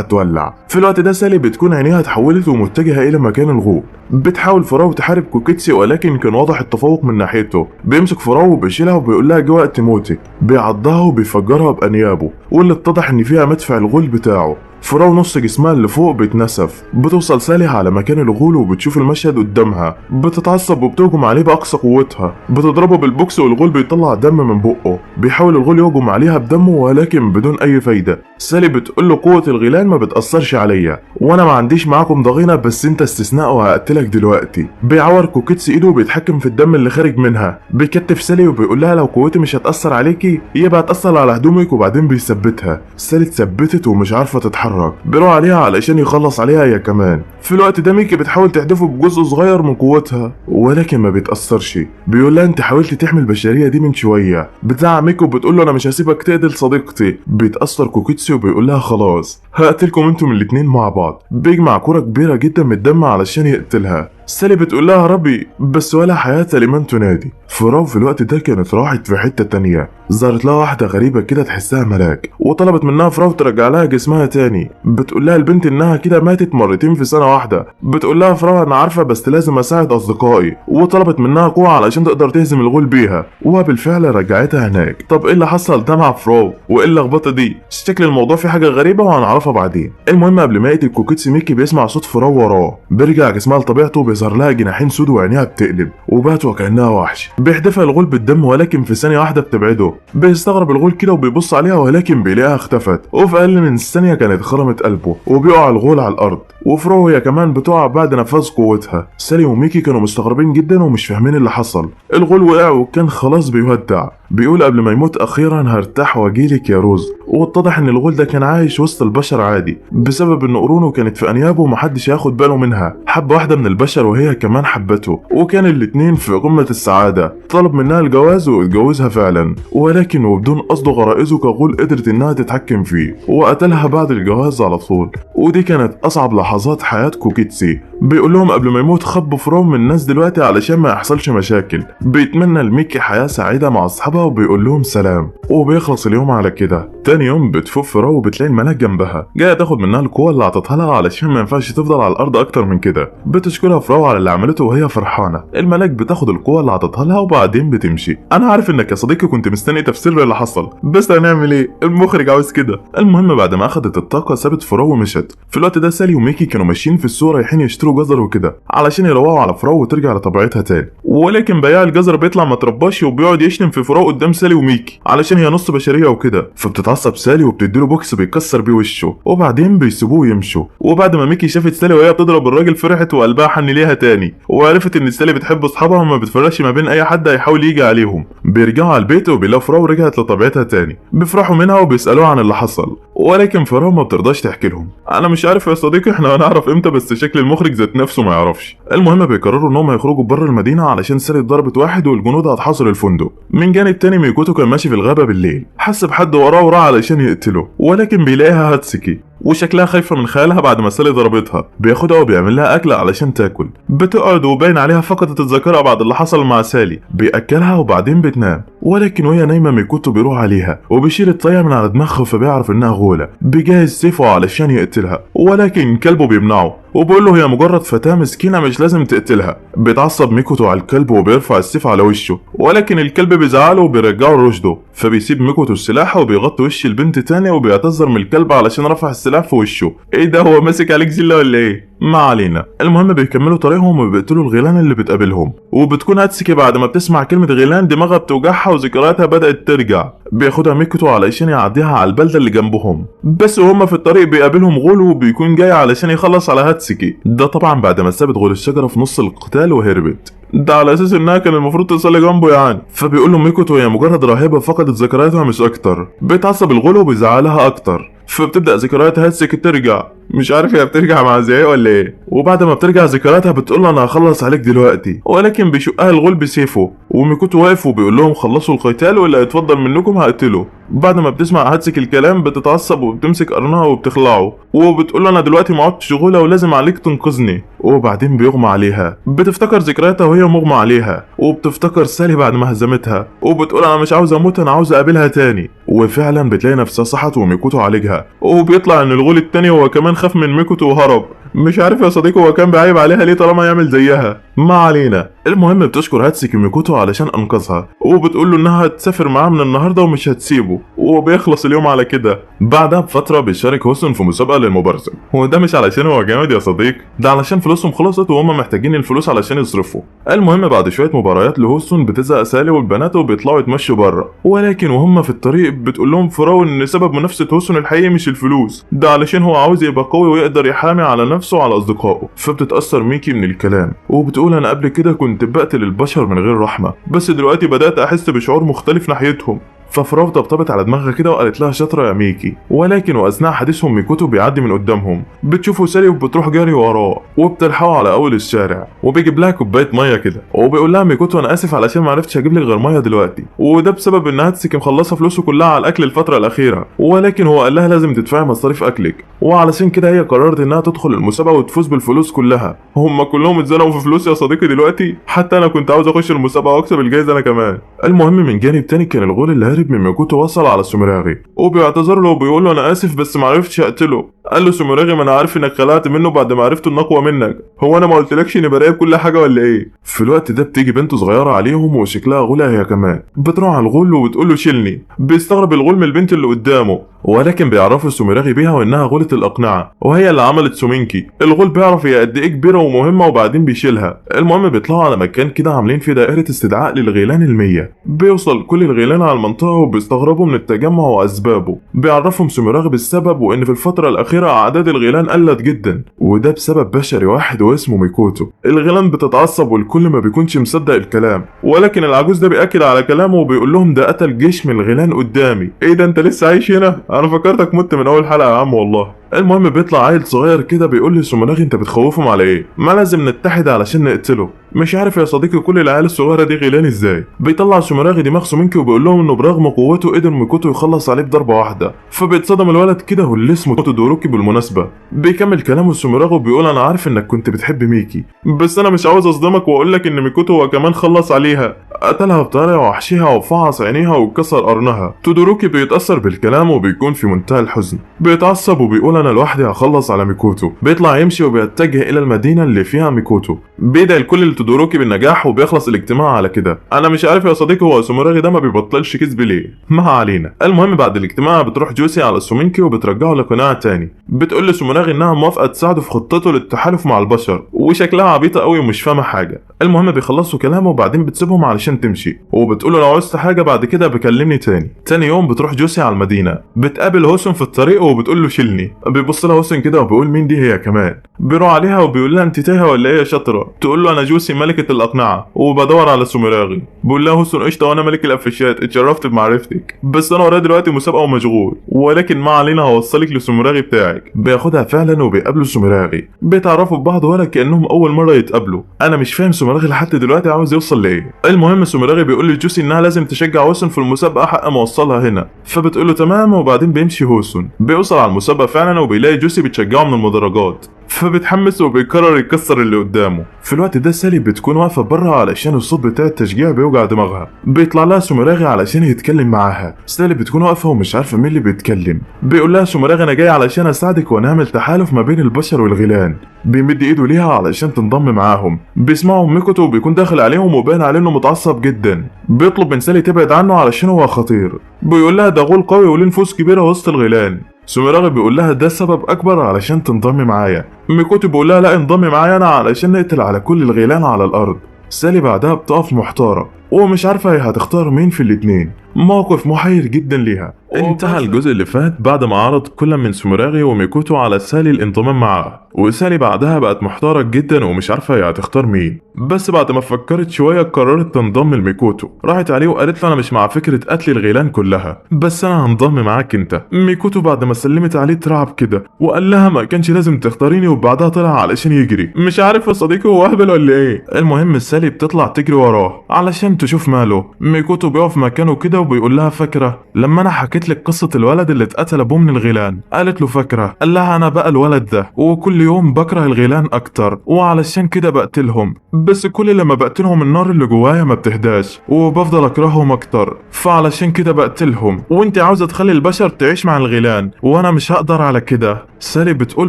هتولع. في الوقت ده سالي بتكون عينيها اتحولت ومتجهه الى مكان الغول. بتحاول فراو تحارب كيوكيتسي ولكن كان واضح التفوق من ناحيته. بيمسك فراو وبيشيلها وبيقول لها جه وقت موتك، بيعضها وبيفجرها بانيابه واللي اتضح ان فيها مدفع الغول بتاعه. فراو نص جسمها اللي فوق بيتنسف. بتوصل سالي على مكان الغول وبتشوف المشهد قدامها، بتتعصب وبتهجم عليه باقصى قوتها، بتضربه بالبوكس والغول بيطلع دم من بقه. بيحاول الغول يهجم عليها بدمه ولكن بدون اي فايده. سالي بتقول له قوه الغيلان ما بتاثرش عليا وانا ما عنديش معاكم ضغينه بس انت استثناء وهقتلك دلوقتي. بيعور كيوكيتسي ايده وبيتحكم في الدم اللي خارج منها. بيكتف سالي وبيقول لها لو قوتي مش هتاثر عليكي يبقى هتاثر على هدومك، وبعدين بيثبتها. سالي اتثبتت ومش عارفه تتحرك. بيروح عليها علشان يخلص عليها هي كمان. في الوقت ده ميكي بتحاول تحدفه بجزء صغير من قوتها ولكن ما بيتأثرش. بيقول لها انت حاولت تحمي البشرية دي من شوية. بتزعق ميكي وبتقول له انا مش هسيبك تقتل صديقتي. بيتأثر كيوكيتسي وبيقول لها خلاص هقتلكم انتم الاتنين مع بعض. بيجمع كرة كبيرة جدا من الدم علشان يقتلها. سالي بتقول لها ربي بس ولا حياة لمن تنادي. فراو في الوقت ده كانت راحت في حتة تانية، ظهرت لها واحدة غريبة كده تحسها ملاك وطلبت منها فراو ترجع لها جسمها تاني. بتقول لها البنت انها كده ماتت مرتين في سنة واحدة. بتقول لها فراو انا عارفة بس لازم اساعد اصدقائي، وطلبت منها قوة علشان تقدر تهزم الغول بيها، وبالفعل رجعتها هناك. طب ايه اللي حصل ده مع فراو وايه اللخبطة دي؟ شكل الموضوع فيه حاجة غريبة وهنعرفها هنعرفها بعدين. المهم قبل ما يقتل كوكيتسي ميكي بيسمع صوت فراو وراه، بيرجع جسمها لطبيعته وبيظهر لها جناحين سود وعينيها بتقلب وبقت وكانها وحش. بيحدفها الغول بالدم ولكن في ثانيه واحده بتبعده. بيستغرب الغول كده وبيبص عليها ولكن بيلاقيها اختفت، وفي اقل من ثانيه كانت خرمت قلبه وبيقع الغول على الارض، وفرو هي كمان بتقع بعد نفاذ قوتها. سالي وميكي كانوا مستغربين جدا ومش فاهمين اللي حصل. الغول وقع وكان خلاص بيودع، بيقول قبل ما يموت اخيرا هرتاح واجيلك يا روز. واتضح ان الغول ده كان عايش وسط البشر عادي بسبب ان قرونه كانت في انيابه ومحدش ياخد باله منها. حب واحده من البشر وهي كمان حبته، وكان الاتنين في قمه السعاده. طلب منها الجواز واتجوزها فعلا، ولكن وبدون قصده غرائزه كغول قدرت انها تتحكم فيه وقتلها بعد الجواز على طول. ودي كانت اصعب لحظات حياه كوكيتسي. بيقول لهم قبل ما يموت خبوا فروم من الناس دلوقتي علشان ما يحصلش مشاكل. بيتمنى لميكي حياه سعيده مع اصحابها وبيقول لهم سلام، وبيخلص اليوم على كده. تاني يوم بتفوق فرو وبتلاقي الملاك جنبها جايه تاخد منها القوه اللي عطتها لها علشان ما ينفعش تفضل على الارض اكتر من كده. بتشكرها فرو على اللي عملته وهي فرحانه. الملاك بتاخد القوه اللي عطتها لها وبعدين بتمشي. انا عارف انك يا صديقي كنت مستني تفسير اللي حصل، بس هنعمل ايه، المخرج عاوز كده. المهم بعد ما اخدت الطاقه سابت فرو ومشت. في الوقت ده سالي وميكي كانوا ماشيين في السوق رايحين يشتروا جزر وكده علشان يروقوا على فرو وترجع لطبيعتها تاني، ولكن بياع الجزر بيطلع ما ترباش وبيقعد يشتم في فرو قدام سالي وميكي علشان هي نص بشريه وكده. فبتتعصب سالي وبتديله بوكس بيكسر بيه وشه، وبعدين بيسيبوه ويمشوا. وبعد ما ميكي شافت سالي وهي بتضرب الراجل فرحت وقلبها حن ليها تاني، وعرفت ان سالي بتحب اصحابها وما بتفرقش ما بين اي حد هيحاول يجي عليهم. بيرجعوا على البيت وبيلاقوا فرو رجعت لطبيعتها تاني. بيفرحوا منها وبيسالوها عن اللي حصل، ولكن فرو ما بترضاش تحكي لهم. انا مش عارف يا صديقي احنا هنعرف امتى، بس شكل المخرج ذات نفسه ما يعرفش. المهم بيقرروا انهم هيخرجوا بره المدينه علشان سالي ضربت واحد والجنود هتحاصر الفندق. من جانب تاني ميكوتو كان ماشي في الغابه بالليل، حس بحد وراه وراح علشان يقتله، ولكن بيلاقيها هاتسكي وشكلها خايفه من خيالها بعد ما سالي ضربتها. بياخدها وبيعمل لها اكل علشان تاكل. بتقعد وباين عليها فقدت الذاكره بعد اللي حصل مع سالي. بياكلها وبعدين بتنام، ولكن وهي نايمه ميكوتو بيروح عليها وبيشيل الطيه من على دماغها فبيعرف انها غوله. بيجهز سيفه علشان يقتلها، ولكن كلبه بيمنعه وبيقول له هي مجرد فتاه مسكينه مش لازم تقتلها. بيتعصب ميكوتو على الكلب وبيرفع السيف على وشه، ولكن الكلب بيزعله وبيرجعه لرشده. فبيسيب ميكوتو السلاح وبيغطي وش البنت تاني وبيعتذر من الكلب علشان رفع السلاح في وشه. ايه ده، هو ماسك عليك زله ولا ايه؟ ما علينا. المهم بيكملوا طريقهم وبيقتلوا الغيلان اللي بتقابلهم. وبتكون هاتسكي بعد ما بتسمع كلمه غيلان دماغها بتوجعها وذكرياتها بدات ترجع. بياخدها ميكوتو علشان يعديها على البلده اللي جنبهم، بس وهم في الطريق بيقابلهم غول وبيكون جاي علشان يخلص على هاتسكي. ده طبعا بعد ما سابت غول الشجره في نص القتال وهربت، ده على اساس انها كان المفروض تصلي جنبه يعني. فبيقول له ميكوتو هي مجرد راهبه فقدت ذكرياتها مش اكتر. بيتعصب الغول وبيزعلها اكتر، فبتبدا ذكريات هاتسكي ترجع. مش عارف هي بترجع مع زي ولا ايه. وبعد ما بترجع ذكرياتها بتقول له انا هخلص عليك دلوقتي، ولكن بيشقها الغول بسيفه. وميكوتو واقف وبيقول لهم خلصوا القتال واللي هيتفضل منكم هقتله. بعد ما بتسمع هاتسكي الكلام بتتعصب وبتمسك قرنها وبتخلعه، وبتقول له انا دلوقتي ما عدتش غوله ولازم عليك تنقذني. وبعدين بيغمى عليها. بتفتكر ذكرياتها وهي مغمى عليها، وبتفتكر سالي بعد ما هزمتها وبتقول انا مش عاوز اموت، انا عاوز اقابلها تاني. وفعلا بتلاقي نفسها صحت وميكوتو عالجها. وبيطلع ان الغول التاني هو كمان خاف من ميكوتو وهرب. مش عارف يا صديقي هو كان بيعيب عليها ليه طالما يعمل زيها. ما علينا. المهم بتشكر هاتسكي ميكوتو علشان انقذها، وبتقول له انها هتسافر معاه من النهارده ومش هتسيبه، وبيخلص اليوم على كده. بعدها بفتره بيشارك هوسون في مسابقه للمبارزه، وده مش علشان هو جامد يا صديق، ده علشان فلوسهم خلصت وهم محتاجين الفلوس علشان يصرفوا. المهم بعد شويه مباريات لهوسون بتزهق سالي والبنات وبيطلعوا يتمشوا بره، ولكن وهم في الطريق بتقول لهم فراو ان سبب منافسه هوسون الحقيقي مش الفلوس، ده علشان هو عاوز يبقى قوي ويقدر يحامي على نفسه وعلى اصدقائه. فبتتاثر ميكي من الكلام وبتقول انا قبل كده كنت بقتل البشر من غير رحمه، بس دلوقتي بدات احس بشعور مختلف ناحيتهم. ففراو طبطبت على دماغها كده وقالت لها شاطره يا ميكي. ولكن واثناء حديثهم ميكوتو بيعدي من قدامهم، بتشوفوا سالي وبتروح جاري وراه وبتلحقه على اول الشارع، وبيجيب لها كوبايه ميه كده وبيقول لها ميكوتو انا اسف علشان ما عرفتش اجيب لك غير ميه دلوقتي، وده بسبب ان هاتسكي مخلصه فلوسه كلها على الاكل الفتره الاخيره، ولكن هو قال لها لازم تدفعي مصاريف اكلك، وعلشان كده هي قررت انها تدخل المسابقه وتفوز بالفلوس كلها. هم كلهم اتزنقوا في فلوس يا صديقي دلوقتي، حتى انا كنت عاوز اخش المسابقه واكسب الجائزه انا كمان. المهم من جانب تاني كان الغول اللي هرب من ميكوتو وصل على سوميراغي وبيعتذر له وبيقول له انا اسف بس معرفتش اقتله. قال له سوميراغي ما انا عارف انك خلعت منه بعد ما عرفت انه اقوى منك، هو انا ما قلتلكش اني براقب كل حاجه ولا ايه؟ في الوقت ده بتيجي بنت صغيره عليهم وشكلها غولة هي كمان، بتروح على الغول وبتقول له شيلني. بيستغرب الغول من البنت اللي قدامه، ولكن بيعرفوا سوميراغي بيها وانها غولة الاقنعه وهي اللي عملت سومينكي. الغول بيعرف هي قد ايه كبيره ومهمه وبعدين بيشيلها. المهم بيطلعوا على مكان كده عاملين فيه دائره استدعاء للغيلان المية. بيوصل كل الغيلان على المنطقه وبيستغربوا من التجمع واسبابه. بيعرفهم سوميراغي بالسبب وان في الفتره الاخيره اعداد الغيلان قلت جدا، وده بسبب بشري واحد واسمه ميكوتو. الغيلان بتتعصب والكل ما بيكونش مصدق الكلام، ولكن العجوز ده بيأكد على كلامه وبيقول لهم ده قتل جيش من الغيلان قدامي. ايه ده انت لسه عايش هنا؟ انا فكرتك مت من اول حلقه يا عم والله. المهم بيطلع عيل صغير كده بيقول لسوميراغي انت بتخوفهم على ايه؟ ما لازم نتحد علشان نقتله. مش عارف يا صديقي كل العيال الصغيره دي غيلان ازاي. بيطلع سوميراغي دماغ سومينكي وبيقول لهم انه برغم قوته قدر ميكوتو يخلص عليه بضربه واحده. فبيتصدم الولد كده واللي اسمه تودوروكي بالمناسبه. بيكمل كلامه سوميراغي وبيقول انا عارف انك كنت بتحب ميكي، بس انا مش عاوز اصدمك واقول لك ان ميكوتو هو كمان خلص عليها، قتلها بطريقه وحشيها وفعص عينيها وكسر قرنها. تودوروكي بيتاثر بالكلام وبيكون في منتهى الحزن، بيتعصب وبيقول انا لوحدي هخلص على ميكوتو. بيطلع يمشي وبيتجه الى المدينه اللي فيها ميكوتو. بيدعي الكل لتودوروكي بالنجاح وبيخلص الاجتماع على كده. انا مش عارف يا صديقي هو سوميراغي ده ما بيبطلش كذب ليه، ما علينا. المهم بعد الاجتماع بتروح جوسي على سومينكي وبترجعه لقناع تاني. بتقول لسوميراغي انها موافقه تساعده في خطته للتحالف مع البشر وشكلها عبيطه قوي ومش فاهمه حاجه. المهم بيخلصوا كلامه وبعدين بتسيبهم علشان تمشي وبتقول له لو عوزت حاجه بعد كده بكلمني تاني. تاني يوم بتروح جوسي على المدينه، بتقابل هوسن في الطريق وبتقول له شيلني. بيبص لها هوسن كده وبيقول مين دي هي كمان. بيروح عليها وبيقول لها انت تايهه ولا ايه يا شاطره؟ تقول له انا جوسي ملكه الاقنعه وبدور على سوميراغي. بيقول لها هوسن قشطه وانا ملك القفشات، اتشرفت بمعرفتك بس انا ورايا دلوقتي مسابقه ومشغول، ولكن ما علينا هوصلك لسوميراغي بتاعك. بياخدها فعلا وبيقابلوا سوميراغي، بيتعرفوا ببعض ولا كانهم اول مره يتقابلوا. انا مش فاهم سوميراغي لحد دلوقتي عاوز يوصل لايه. المهم سوميراغي بيقول لجوسي انها لازم تشجع هوسن في المسابقه حق ما وصلها هنا، فبتقول له تمام وبعدين بيمشي هوسن. بيوصل على المسابقه فعلا وبيلاقي جوسي بتشجعه من المدرجات، فبتحمس وبيقرر يكسر اللي قدامه. في الوقت ده سالي بتكون واقفه بره علشان الصوت بتاع التشجيع بيوجع دماغها. بيطلع لها سوميراغي علشان يتكلم معاها. سالي بتكون واقفه ومش عارفه مين اللي بيتكلم. بيقول لها سوميراغي انا جاي علشان اساعدك ونعمل تحالف ما بين البشر والغيلان. بيمد ايده ليها علشان تنضم معاهم. بيسمعوا ميكوتو وبيكون داخل عليهم وباين عليه انه متعصب جدا. بيطلب من سالي تبعد عنه علشان هو خطير. بيقول لها ده غول قوي وليه نفوس كبيره وسط الغيلان. سوميراغي بيقول لها ده سبب اكبر علشان تنضمي معايا. ميكوتو بيقول لها لا انضمي معايا انا علشان نقتل على كل الغيلان على الارض. سالي بعدها بتقف محتاره ومش عارفه هي هتختار مين في الاتنين. موقف محير جدا ليها. انتهى الجزء اللي فات بعد ما عرض كل من سوميراغي وميكوتو على سالي الانضمام معاه، وسالي بعدها بقت محتاره جدا ومش عارفه هي هتختار مين. بس بعد ما فكرت شويه قررت تنضم لميكوتو. راحت عليه وقالت له انا مش مع فكره قتل الغيلان كلها، بس انا هنضم معاك انت. ميكوتو بعد ما سلمت عليه اترعب كده وقال لها ما كانش لازم تختاريني، وبعدها طلع علشان يجري. مش عارف يا صديقي هو اهبل ولا ايه. المهم سالي بتطلع تجري وراه علشان تشوف ماله. ميكوتو بيقف مكانه كده وبيقول لها فاكره لما انا حكيت لك قصه الولد اللي اتقتل ابوه من الغيلان؟ قالت له فاكره. قال لها انا بقى الولد ده وكل يوم بكره الغيلان اكتر وعلشان كده بقتلهم، بس كل لما بقتلهم النار اللي جوايا ما بتهداش وبفضل اكرههم اكتر، فعلشان كده بقتلهم. وانت عاوزه تخلي البشر تعيش مع الغيلان وانا مش هقدر على كده. سالي بتقول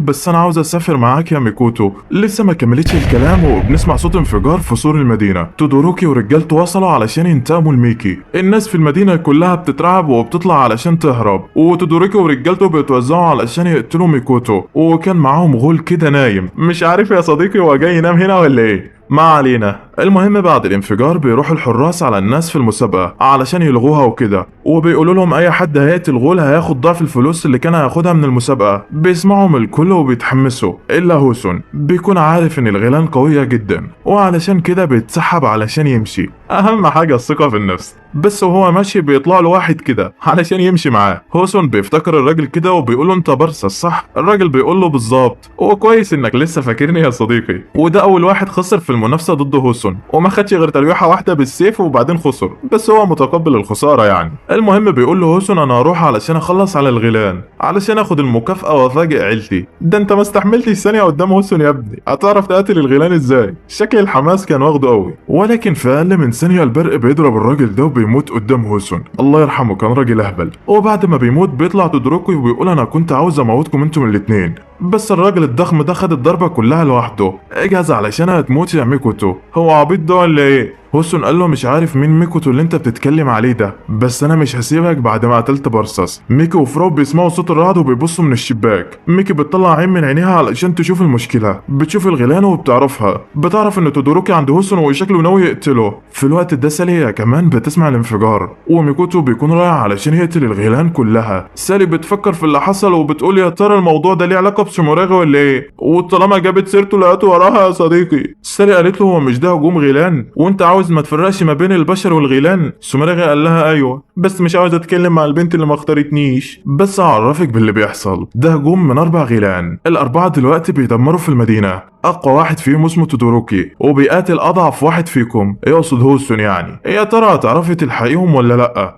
بس انا عاوزه اسافر معاك يا ميكوتو. لسه ما كملتش الكلام وبنسمع صوت انفجار في سور المدينه. تودوروكي ورجالته وصلوا علشان ينتقموا لميكي. الناس في المدينه كلها بتترعب وبتطلع علشان تهرب، وتودوروكي ورجالته بيتوزعوا علشان يقتلوا ميكوتو، وكان معاهم غول كده نايم. مش عارف يا صديقي هو جاي ينام هنا ولا ايه. ما علينا. المهم بعد الانفجار بيروح الحراس على الناس في المسابقة علشان يلغوها وكده، وبيقولوا لهم اي حد هيقتل غول هياخد ضعف الفلوس اللي كان هياخدها من المسابقة. بيسمعهم الكل وبيتحمسوا الا هوسن. بيكون عارف ان الغيلان قوية جدا وعلشان كده بيتسحب علشان يمشي. اهم حاجة الثقة في النفس. بس وهو ماشي بيطلع له واحد كده علشان يمشي معاه. هوسن بيفتكر الراجل كده وبيقول له انت برصة صح؟ الراجل بيقول له بالظبط. وكويس انك لسه فاكرني يا صديقي، وده اول واحد خسر في المنافسه ضد هوسون، وما خدش غير تلويحه واحده بالسيف وبعدين خسر، بس هو متقبل الخساره يعني. المهم بيقول له هوسون انا هروح علشان اخلص على الغيلان علشان اخد المكافاه وافاجئ عيلتي. ده انت ما استحملتش ثانيه قدام هوسون يا ابني، هتعرف تقاتل الغيلان ازاي؟ شكل الحماس كان واخده قوي، ولكن في اقل من ثانيه البرق بيضرب الراجل ده وبيموت قدام هوسون. الله يرحمه كان راجل اهبل. وبعد ما بيموت بيطلع تودوروكي وبيقول انا كنت عاوز اموتكم انتم الاتنين، بس الراجل الضخم ده خد الضربه كلها لوحده. اجهز علشان هتموت يا ميكوتو. هو عبيط ده ولا ايه؟ هوسون قال له مش عارف مين ميكوتو اللي انت بتتكلم عليه ده، بس انا مش هسيبك بعد ما قتلت برصاص. ميكي وفراو بيسمعوا صوت الرعد وبيبصوا من الشباك. ميكي بتطلع عين من عينيها علشان تشوف المشكله، بتشوف الغيلان وبتعرفها، بتعرف ان تودوروكي عند هوسون وشكله ناوي يقتله. في الوقت ده سالي هي كمان بتسمع الانفجار، وميكوتو بيكون رايح علشان يقتل الغيلان كلها. سالي بتفكر في اللي حصل وبتقول يا ترى الموضوع ده ليه علاقه بسوموراغي ولا ايه؟ وطالما جابت سيرته لقيته وراها يا صديقي. سالي قالت له هو مش ده هجوم غيلان وانت عاوز ما تفرقش ما بين البشر والغيلان؟ سوموراغي قال لها ايوه، بس مش عاوز اتكلم مع البنت اللي ما اختارتنيش، بس هعرفك باللي بيحصل. ده هجوم من 4 غيلان، الاربعه دلوقتي بيدمروا في المدينه. اقوى واحد فيهم اسمه تودوروكي وبيقاتل اضعف واحد فيكم، يقصد هوسون يعني. يا ترى هتعرفي تلحقيهم ولا لا؟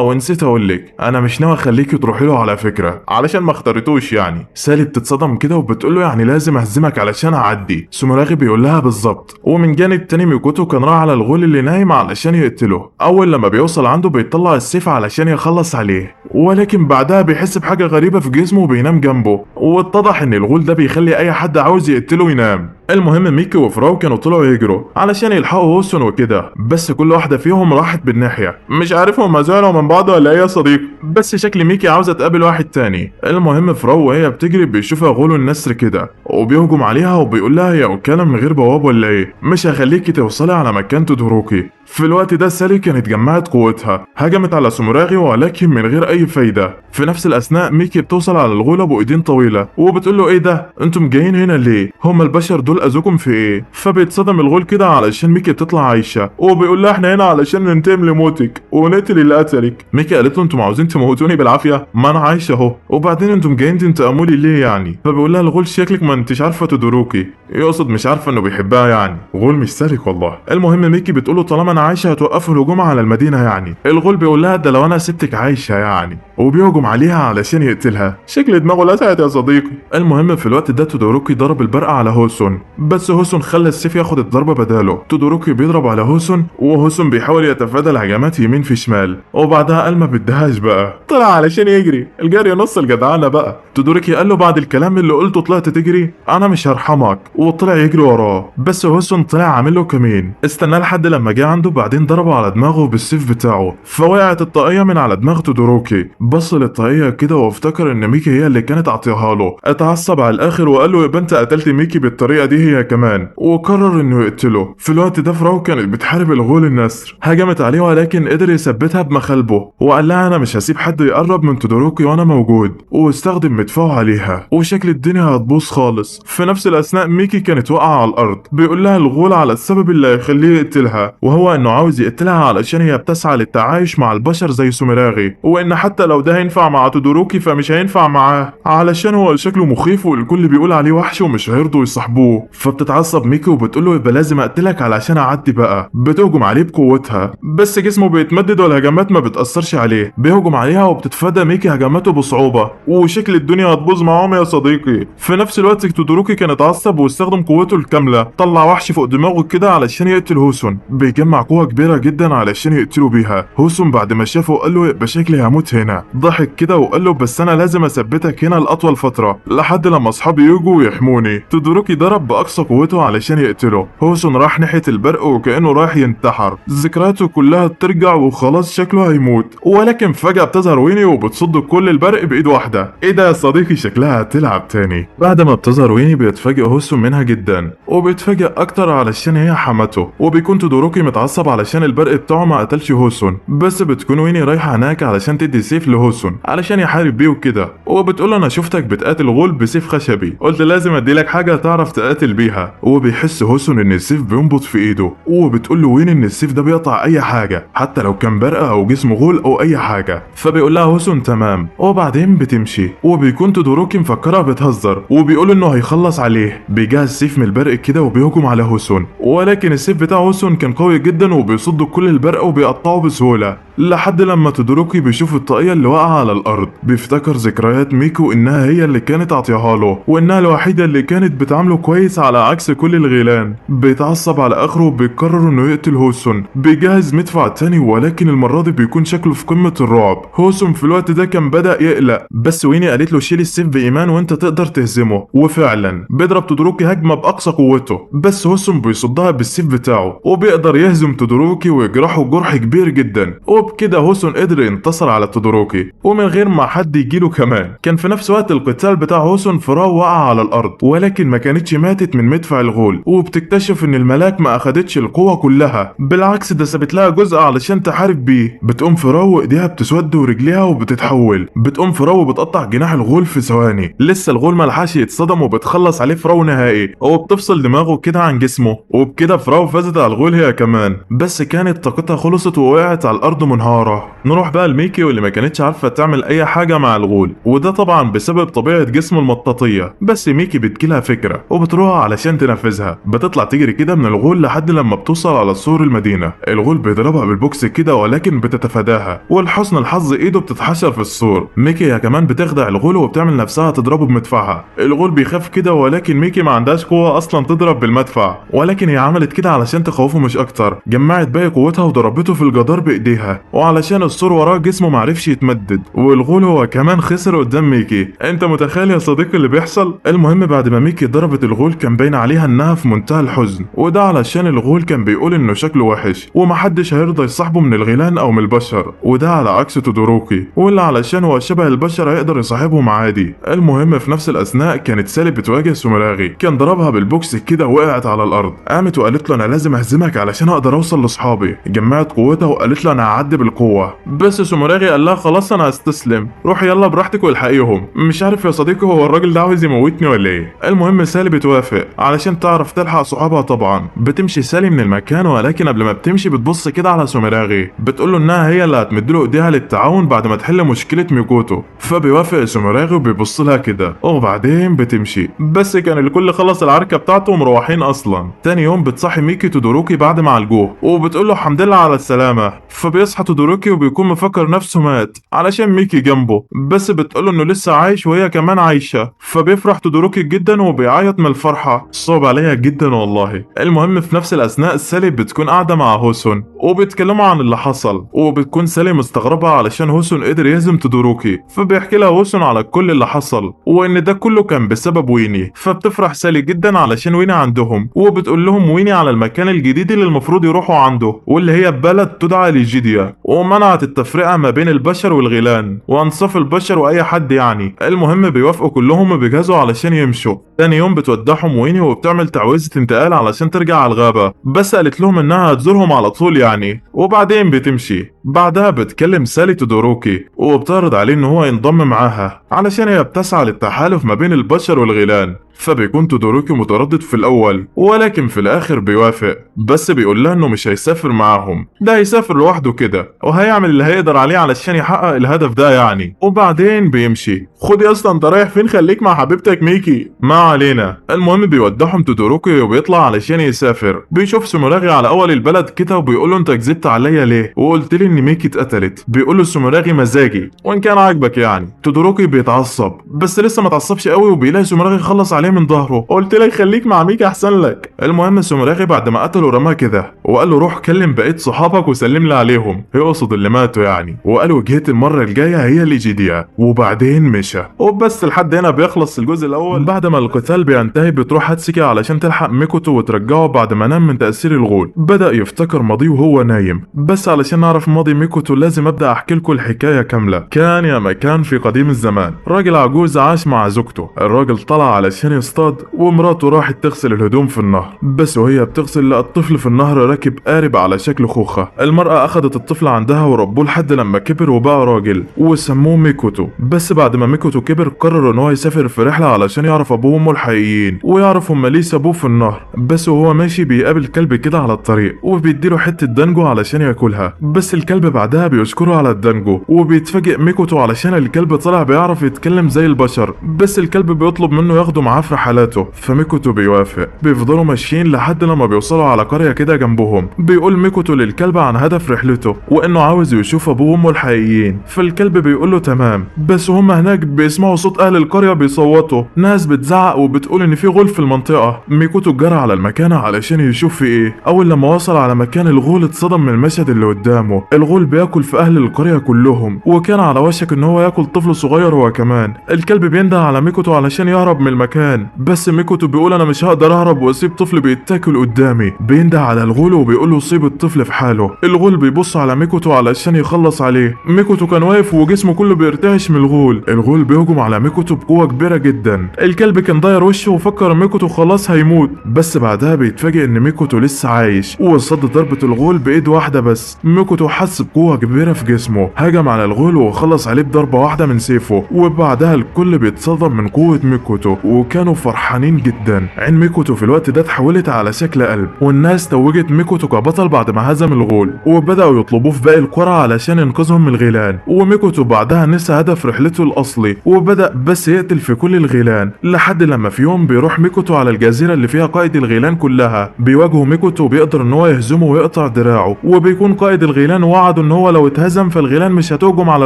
ونسيت اقولك انا مش ناوي اخليكي تروحي له على فكره علشان ما اختارتوش يعني. سالي بتتصدم كده وبتقول له يعني لازم اهزمك علشان اعدي؟ سوموراغي بيقول لها بالظبط. ومن جانب تاني ميكوتو كان راح على الغول اللي نايم علشان يقتله. اول لما بيوصل عنده بيطلع السيف علشان يخلص عليه، ولكن بعدها بيحس بحاجه غريبه في جسمه وبينام جنبه، واتضح ان الغول ده بيخلي اي حد عاوز يقتله ينام. المهم ميكي وفراو كانوا طلعوا يجروا علشان يلحقوا هوسون وكده، بس كل واحده فيهم راحت بالناحيه. مش عارف هما زعلوا من بعض ولا ايه يا صديقي، بس شكل ميكي عاوزه تقابل واحد تاني. المهم فراو وهي بتجري بيشوفها غول النسر كده وبيهجم عليها وبيقول لها يا وكاله من غير بواب ولا ايه؟ مش هخليكي توصلي على مكان تودوروكي. في الوقت ده سالي كانت جمعت قوتها، هجمت على سوموراغي ولكن من غير اي فايده. في نفس الاثناء ميكي بتوصل على الغول ابو ايدين طويله وبتقول له ايه ده؟ انتم جايين هنا ليه؟ هم البشر دول اذوكم في ايه؟ فبيتصدم الغول كده علشان ميكي بتطلع عايشه وبيقول لها احنا هنا علشان ننتقم لموتك ونقتل اللي قتلك. ميكي قالت له انتم عاوزين تموتوني بالعافيه؟ ما انا عايشه اهو، وبعدين انتم جايين تنتقموا لي ليه يعني؟ فبيقول لها الغول شكلك ما انتش عارفه تودوروكي، يقصد مش عارفه انه بيحبها يعني. غول مش سالك والله. المهم ميكي بتقول له طالما انا عايشه هتوقفوا الهجوم على المدينه يعني. الغول بيقول لها ده لو انا سبتك عايشه يعني، وبيهجم عليها علشان يقتلها. شكل دماغه لسعت يا صديقي. المهم في الوقت ده تودوروكي ضرب البرقه على هوسون، بس هوسون خلى السيف ياخد الضربه بداله. تودوروكي بيضرب على هوسون وهوسون بيحاول يتفادى الهجمات يمين في شمال، وبعدها قال ما بدهاش بقى، طلع علشان يجري. الجري نص الجدعانه بقى. تودوروكي قال له بعد الكلام اللي قلته طلعت تجري؟ انا مش هرحمك، وطلع يجري وراه. بس هوسون طلع عامل له كمين، استناه لحد لما جه عنده بعدين ضربه على دماغه بالسيف بتاعه، فوقعت الطاقيه من على دماغ تودوروكي. بص للطاقيه كده وافتكر ان ميكي هي اللي كانت عطيها له، اتعصب على الاخر وقال له يبقى انت قتلت ميكي بالطريقه دي هي كمان، وقرر انه يقتله. في الوقت ده فراو كانت بتحارب الغول النسر، هجمت عليه ولكن قدر يثبتها بمخالبه وقال لها انا مش هسيب حد يقرب من تودوروكي وانا موجود، واستخدم مدفعه عليها وشكل الدنيا هتبوظ خالص. في نفس الاثناء ميكي كانت واقعه على الارض، بيقول لها الغول على السبب اللي هيخليه يقتلها، وهو انه عاوز يقتلها علشان هي بتسعى للتعايش مع البشر زي سوموراغي، وان حتى لو ده هينفع مع تودوروكي فمش هينفع معاه علشان هو شكله مخيف والكل بيقول عليه وحش ومش هيرضوا يصاحبوه. فبتتعصب ميكي وبتقول له يبقى لازم اقتلك علشان اعدي بقى. بتهجم عليه بقوتها بس جسمه بيتمدد والهجمات ما بتاثرش عليه، بيهجم عليها وبتتفادى ميكي هجماته بصعوبه، وشكل الدنيا هتبوظ معاهم يا صديقي. في نفس الوقت تودوروكي كان اتعصب واستخدم قوته الكامله، طلع وحش فوق دماغه كده علشان يقتل هوسون، بيجمع قوه كبيره جدا علشان يقتله بيها. هوسون بعد ما شافه قال له يبقى شكلي هموت هنا، ضحك كده وقال له بس انا لازم اثبتك هنا لاطول فتره لحد لما اصحابي يجوا ويحموني. تودوروكي ضرب باقصى قوته علشان يقتله. هوسون راح ناحيه البرق وكانه رايح ينتحر، ذكرياته كلها ترجع وخلاص شكله هيموت، ولكن فجاه بتظهر ويني وبتصد كل البرق بايد واحده. ايه ده يا صديقي؟ شكلها هتلعب تاني. بعد ما بتظهر ويني بيتفاجئ هوسون منها جدا، وبيتفاجئ اكتر علشان هي حماته، وبيكون تودوروكي متعصب علشان البرق بتاعه ما قتلش هوسون، بس بتكون ويني رايحه هناك علشان تدي سيف لهوسون علشان يحارب بيه وكده، وبتقول انا شفتك بتقاتل غول بسيف خشبي، قلت لازم اديلك حاجه تعرف تقاتل بيها. وبيحس هوسون ان السيف بينبض في ايده، وبتقول له وين ان السيف ده بيقطع اي حاجه حتى لو كان برقه او جسم غول او اي حاجه. فبيقول لها هوسون تمام، وبعدين بتمشي. وبيكون تودوروكي مفكرها بتهزر، وبيقول انه هيخلص عليه. بيجهز سيف من البرق كده وبيهجم على هوسون، ولكن السيف بتاع هوسون كان قوي جدا وبيصد كل البرق وبيقطعه بسهوله. لحد لما تودوروكي بيشوف الطاقية اللي واقعة على الأرض، بيفتكر ذكريات ميكو إنها هي اللي كانت عطيها له، وإنها الوحيدة اللي كانت بتعامله كويس على عكس كل الغيلان. بيتعصب على آخره وبيقرر إنه يقتل هوسون. بيجهز مدفع تاني، ولكن المرة دي بيكون شكله في قمة الرعب. هوسون في الوقت ده كان بدأ يقلق، بس ويني قالت له شيل السيف بإيمان وأنت تقدر تهزمه. وفعلا بيضرب تودوروكي هجمة بأقصى قوته، بس هوسون بيصدها بالسيف بتاعه وبيقدر يهزم تودوروكي ويجرحه جرح كبير جدا. وبكده هوسون قدر ينتصر على تودوروكي ومن غير ما حد يجيله كمان. كان في نفس وقت القتال بتاع هوسون فراو وقع على الارض، ولكن ما كانتش ماتت من مدفع الغول. وبتكتشف ان الملاك ما اخدتش القوه كلها، بالعكس ده سابت لها جزء علشان تحارب بيه. بتقوم فراو ايديها بتسود ورجليها وبتتحول. بتقوم فراو بتقطع جناح الغول في ثواني. لسه الغول ملحقش يتصدم وبتخلص عليه فراو نهائي، وبتفصل دماغه كده عن جسمه. وبكده فراو فازت على الغول هي كمان، بس كانت طاقتها خلصت ووقعت على الارض منهارة. نروح بقى لميكي واللي ما كانتش عارفة تعمل اي حاجة مع الغول، وده طبعا بسبب طبيعة جسمه المطاطية. بس ميكي بتجيلها فكرة وبتروح علشان تنفذها. بتطلع تجري كده من الغول لحد لما بتوصل على سور المدينة. الغول بيضربها بالبوكس كده ولكن بتتفاداها، ولحسن الحظ ايده بتتحشر في السور. ميكي هي كمان بتخدع الغول وبتعمل نفسها تضربه بمدفعها. الغول بيخاف كده، ولكن ميكي ما عندهاش قوة اصلا تضرب بالمدفع، ولكن هي عملت كده علشان تخوفه مش اكتر. جمعت باقي قوتها وضربته في الجدار بايديها، وعلشان السور وراه جسمه معرفش يتمدد. والغول هو كمان خسر قدام ميكي. انت متخيل يا صديقي اللي بيحصل؟ المهم بعد ما ميكي ضربت الغول كان باين عليها انها في منتهى الحزن، وده علشان الغول كان بيقول انه شكله وحش ومحدش هيرضى يصاحبه من الغيلان او من البشر، وده على عكس تودوروكي واللي علشان هو شبه البشر هيقدر يصاحبهم عادي. المهم في نفس الاثناء كانت سالي بتواجه سومراغي. كان ضربها بالبوكس كده وقعت على الارض. قامت وقالت له انا لازم اهزمك علشان اقدر اوصل لاصحابي. جمعت قوتها وقالت له انا هعدي بالقوه، بس سومراغي قال لها خلاص انا هستسلم، روحي يلا براحتك والحقيهم. مش عارف يا صديقي هو الراجل ده عاوز يموتني ولا ايه. المهم سالي بتوافق علشان تعرف تلحق صحابها. طبعا بتمشي سالي من المكان، ولكن قبل ما بتمشي بتبص كده على سومراغي، بتقول له انها هي اللي هتمدله ايديها للتعاون بعد ما تحل مشكله ميكوتو. فبيوافق سومراغي وبيبص لها كده، وبعدين بتمشي. بس كان الكل خلص العركه بتاعته ومروحين اصلا. تاني يوم بتصحي ميكي تودوروكي بعد ما عالجوه، وبتقول له الحمد لله على السلامه. فبيصحى تودوروكي وبيكون مفكر نفسه مات علشان ميكي جنبه، بس بتقول له انه لسه عايش وهي كمان عايشه. فبيفرح تودوروكي جدا وبيعيط من الفرحه. صعب عليها جدا والله. المهم في نفس الاثناء سالي بتكون قاعده مع هوسون وبيتكلموا عن اللي حصل، وبتكون سالي مستغربه علشان هوسون قدر يهزم تودوروكي. فبيحكي لها هوسون على كل اللي حصل وان ده كله كان بسبب ويني. فبتفرح سالي جدا علشان ويني عندهم، وبتقول لهم ويني على المكان الجديد اللي المفروض يروحوا عنده، واللي هي بلد تدعى ليجيديا، ومنعت التفرقه ما بين البشر والغيلان وانصاف البشر واي حد يعني. المهم بيوافقوا كلهم وبيجهزوا علشان يمشوا. تاني يوم بتودعهم ويني وبتعمل تعويذه انتقال علشان ترجع على الغابه، بس قالت لهم انها هتزورهم على طول يعني. وبعدين بتمشي. بعدها بتكلم سالي تودوروكي وبتعرض عليه ان هو ينضم معاها علشان هي بتسعى للتحالف ما بين البشر والغيلان. فبيكون تودوروكي متردد في الاول، ولكن في الاخر بيوافق، بس بيقول لها انه مش هيسافر معاهم، ده هيسافر لوحده كده وهيعمل اللي هيقدر عليه علشان يحقق الهدف ده يعني. وبعدين بيمشي. خدي اصلا انت رايح فين؟ خليك مع حبيبتك ميكي. ما علينا. المهم بيودعهم تودوروكي وبيطلع علشان يسافر. بيشوف سومراغي على اول البلد كده وبيقول له انت كذبت عليا ليه وقلت لي ان ميكي اتقتلت. بيقول له سومراغي مزاجي وان كان عاجبك يعني. تودوروكي بيتعصب بس لسه ما اتعصبش قوي، وبيلاقي سومراغي خلص عليه من ظهره. قلت لك خليك مع ميكي احسن لك. المهم سومراغي بعد ما قتله رماه كده وقال له روح كلم بقيه صحابك وسلم لي عليهم، يقصد اللي ماتوا يعني، وقال وجهتي المره الجايه هي ليجيديا. وبعدين مشى. وبس لحد هنا بيخلص الجزء الاول. بعد ما القتال بينتهي بتروح هاتسوكي علشان تلحق ميكوتو وترجعه بعد ما نام من تاثير الغول. بدا يفتكر ماضيه وهو نايم، بس علشان نعرف ماضي ميكوتو لازم ابدا احكي لكم الحكايه كامله. كان يا مكان في قديم الزمان راجل عجوز عاش مع زوجته. الراجل طلع علشان يصطاد، ومراته راحت تغسل الهدوم في النهر. بس وهي بتغسل لقى الطفل في النهر راكب قارب على شكل خوخة. المرأة أخدت الطفل عندها وربوه لحد لما كبر وبقى راجل، وسموه ميكوتو. بس بعد ما ميكوتو كبر قرر ان هو يسافر في رحلة علشان يعرف ابوه وامه الحقيقيين، ويعرف هما ليه سابوه في النهر. بس وهو ماشي بيقابل كلب كده على الطريق، وبيديله حتة دانجو علشان ياكلها. بس الكلب بعدها بيشكره على الدانجو، وبيتفاجئ ميكوتو علشان الكلب طلع بيعرف يتكلم زي البشر. بس الكلب بيطلب منه ياخده معاه في رحلاته، فميكوتو بيوافق. بيفضلوا ماشيين لحد لما بيوصلوا على قرية كده جنبهم. بيقول ميكوتو للكلب عن هدف رحلته، وانه عاوز يشوف ابوه وامه الحقيقيين. فالكلب بيقول له تمام. بس هما هناك بيسمعوا صوت اهل القرية بيصوتوا، ناس بتزعق وبتقول ان في غول في المنطقة. ميكوتو جرى على المكان علشان يشوف في ايه. اول لما وصل على مكان الغول اتصدم من المشهد اللي قدامه. الغول بياكل في اهل القرية كلهم، وكان على وشك ان هو ياكل طفل صغير هو كمان. الكلب بينده على ميكوتو علشان يهرب من المكان، بس ميكوتو بيقول انا مش هقدر اهرب واسيب طفل بيتاكل قدامي. بينده على الغول وبيقول له سيب الطفل في حاله. الغول بيبص على ميكوتو علشان يخلص عليه. ميكوتو كان واقف وجسمه كله بيرتعش من الغول. الغول بيهجم على ميكوتو بقوة كبيرة جدا. الكلب كان داير وشه وفكر ميكوتو خلاص هيموت، بس بعدها بيتفاجئ ان ميكوتو لسه عايش، وصد ضربة الغول بايد واحدة بس. ميكوتو حس بقوة كبيرة في جسمه، هجم على الغول وخلص عليه بضربة واحدة من سيفه. وبعدها الكل بيتصدم من قوة ميكوتو، وكانوا فرحانين جدا. عين ميكوتو في الوقت ده اتحولت على شكل قلب، والناس توجت ميكوتو كبطل بعد ما هزم الغول، وبدأوا يطلبوه في باقي القرى علشان ينقذهم من الغيلان. وميكوتو بعدها نسى هدف رحلته الأصلي، وبدأ بس يقتل في كل الغيلان، لحد لما في يوم بيروح ميكوتو على الجزيرة اللي فيها قائد الغيلان كلها. بيواجهوا ميكوتو وبيقدر ان هو يهزمه ويقطع دراعه، وبيكون قائد الغيلان وعده ان هو لو اتهزم فالغيلان مش هتهجم على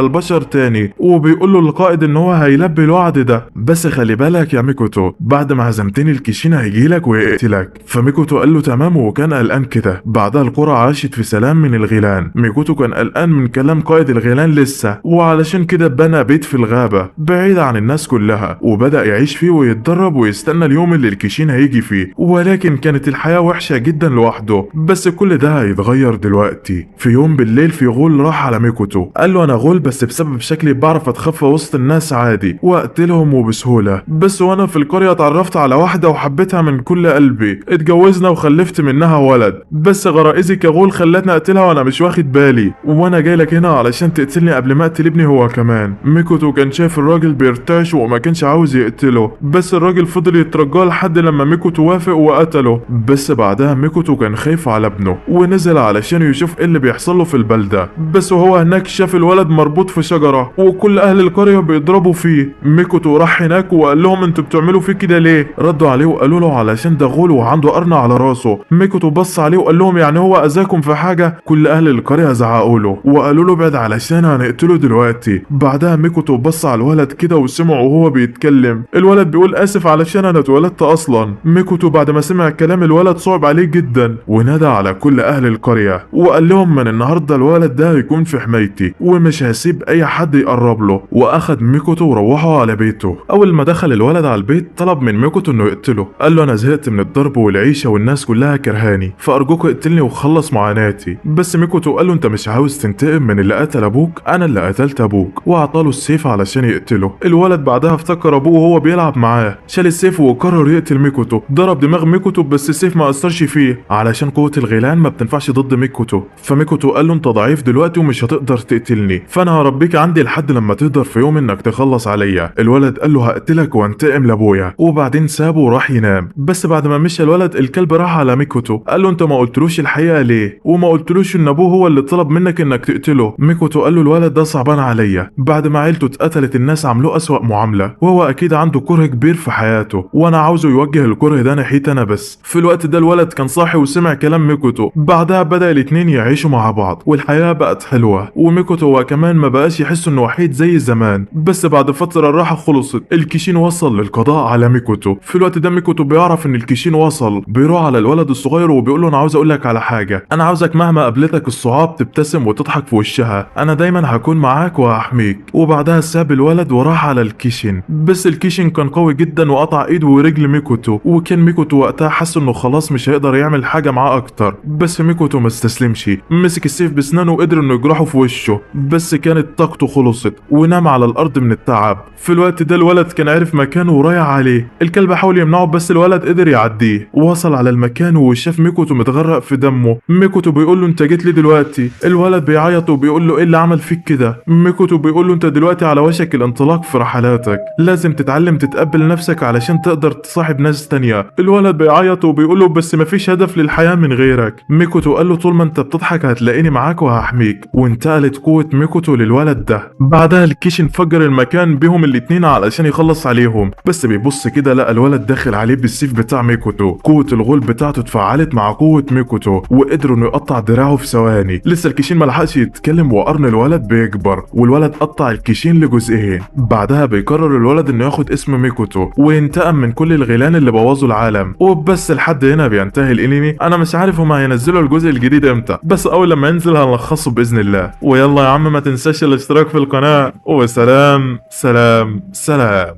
البشر تاني. وبيقول له القائد ان هو هيلبي الوعد ده، بس خلي بالك يا ميكوتو بعد ما هزمتني الكيشين هيجيلك ويقتلك. فميكوتو قال له تمام، وكان قلقان كده. بعدها القرى عاشت في سلام من الغيلان. ميكوتو كان قلقان من كلام قائد الغيلان لسه، وعلشان كده بنى بيت في الغابة بعيد عن الناس كلها، وبدأ يعيش فيه ويتدرب ويستنى اليوم اللي الكيشين هيجي فيه. ولكن كانت الحياة وحشة جدا لوحده، بس كل ده هيتغير دلوقتي. في يوم بالليل في غول راح على ميكوتو، قال له انا غول بس بسبب شكلي بعرف اتخفى وسط الناس عادي واقتلهم وبسهولة. بس وانا في القرية اتعرفت على واحدة وحبيتها من كل قلبي، اتجوزنا وخلفت منها ولد، بس غرائزي كغول خلتني اقتلها وانا مش واخد بالي، وانا جاي لك هنا علشان تقتلني قبل ما اقتل ابني هو كمان. ميكوتو كان شايف الراجل بيرتعش وما كانش عاوز يقتله، بس الراجل فضل يترجاه لحد لما ميكوتو وافق وقتله. بس بعدها ميكوتو كان خايف على ابنه ونزل علشان يشوف ايه اللي بيحصل له في البلدة. بس وهو هناك شاف الولد مربوط في شجرة وكل اهل القرية بيضربوا فيه. ميكوتو راح هناك وقال لهم انتوا بتعملوا فيه كده ليه؟ ردوا عليه وقالوا له علشان ده غول وعنده قرن على راسه. ميكوتو بص عليه وقال لهم يعني هو اذاكم في حاجة؟ كل اهل القرية زعقوا له وقالوا له ابعد علشان هنقتله دلوقتي. بعدها ميكوتو بص على الولد كده وسمعه وهو بيتكلم. الولد بيقول اسف علشان انا اتولدت اصلا. ميكوتو بعد ما سمع كلام الولد صعب عليه جدا، ونادى على كل اهل القرية وقال لهم من النهارده الولد ده هيكون في حمايتي ومش هسيب اي حد يقرب له. واخد ميكوتو وروحه على بيته. اول ما دخل الولد على البيت طلب من ميكوتو انه يقتله، قال له انا زهقت من الضرب والعيشه والناس كلها كرهاني، فارجوك اقتلني وخلص معاناتي. بس ميكوتو قال له انت مش عاوز تنتقم من اللي قتل ابوك؟ انا اللي قتلت ابوك، واعطاله السيف علشان يقتله. الولد بعدها افتكر ابوه وهو بيلعب معاه، شال السيف وقرر يقتل ميكوتو. ضرب دماغ ميكوتو بس السيف ما اثرش فيه علشان قوه الغيلان ما بتنفعش ضد ميكوتو. فميكوتو قال له انت ضعيف دلوقتي ومش هتقدر تقتلني، فانا هربيك عندي لحد لما تقدر في يوم انك تخلص عليا. الولد قال له هقتلك وانتقم لابويا، وبعدين سابه وراح ينام. بس بعد ما مشى الولد الكلب راح على ميكوتو قال له انت ما قلتلوش الحقيقه ليه؟ وما قلتلوش ان ابوه هو اللي طلب منك انك تقتله. ميكوتو قال له الولد ده صعبان عليا، بعد ما عيلته اتقتلت الناس عملوه اسوأ معامله، وهو اكيد عنده كره كبير في حياته، وانا عاوزه يوجه الكره ده ناحيتي انا بس. في الوقت ده الولد كان صاحي وسمع كلام ميكوتو. بعدها بدا الاتنين يعيشوا مع بعض والحياه بقت حلوه، وميكوتو هو كمان ما بقاش يحس انه وحيد زي زمان. بس بعد فتره الراحه خلصت، الكيشين وصل للقضاء على ميكوتو. في الوقت ده ميكوتو بيعرف ان الكيشين وصل، بيروح على الولد الصغير وبيقول له انا عاوز اقول لك على حاجه، انا عاوزك مهما قابلتك الصعاب تبتسم وتضحك في وشها، انا دايما هكون معاك وهحميك. وبعدها ساب الولد وراح على الكيشين. بس الكيشين كان قوي جدا وقطع ايده ورجل ميكوتو، وكان ميكوتو وقتها حس انه خلاص مش هيقدر يعمل حاجه معاه اكتر. بس ميكوتو ما استسلمش، مسك السيف بسنانه وقدر انه يجرحه في وشه، بس كانت طاقته خلصت ونام على الارض من التعب. في الوقت ده الولد كان عارف مكانه ورايح عليه. الكلب حاول يمنعه بس الولد قدر يعديه، ووصل على المكان وشاف ميكوتو متغرق في دمه. ميكوتو بيقول له انت جيت لي دلوقتي؟ الولد بيعيط وبيقول له ايه اللي عمل فيك كده؟ ميكوتو بيقول له انت دلوقتي على وشك الانطلاق في رحلاتك، لازم تتعلم تتقبل نفسك علشان تقدر تصاحب ناس تانية. الولد بيعيط وبيقول له بس مفيش هدف للحياة من غيرك. ميكوتو قال له طول ما انت بتضحك هتلاقيني معاك وهحميك، وانتقلت قوة ميكوتو للولد ده. بعدها الكيش انفجر المكان بيهم الاتنين علشان يخلص عليهم، بس بيبص كده لقى الولد داخل عليه بالسيف بتاع ميكوتو. قوة الغول بتاعته اتفعلت مع قوة ميكوتو وقدروا انه يقطع دراعه في ثواني. لسه الكيشين ملحقش يتكلم وقرن الولد بيكبر، والولد قطع الكيشين لجزئين. بعدها بيقرر الولد انه ياخد اسم ميكوتو وينتقم من كل الغيلان اللي بوظوا العالم. وبس لحد هنا بينتهي الانمي. انا مش عارف هما هينزلوا الجزء الجديد امتى، بس اول لما ينزل هنلخصه باذن الله. ويلا يا عم ما تنساش الاشتراك في القناة، وسلام سلام سلام.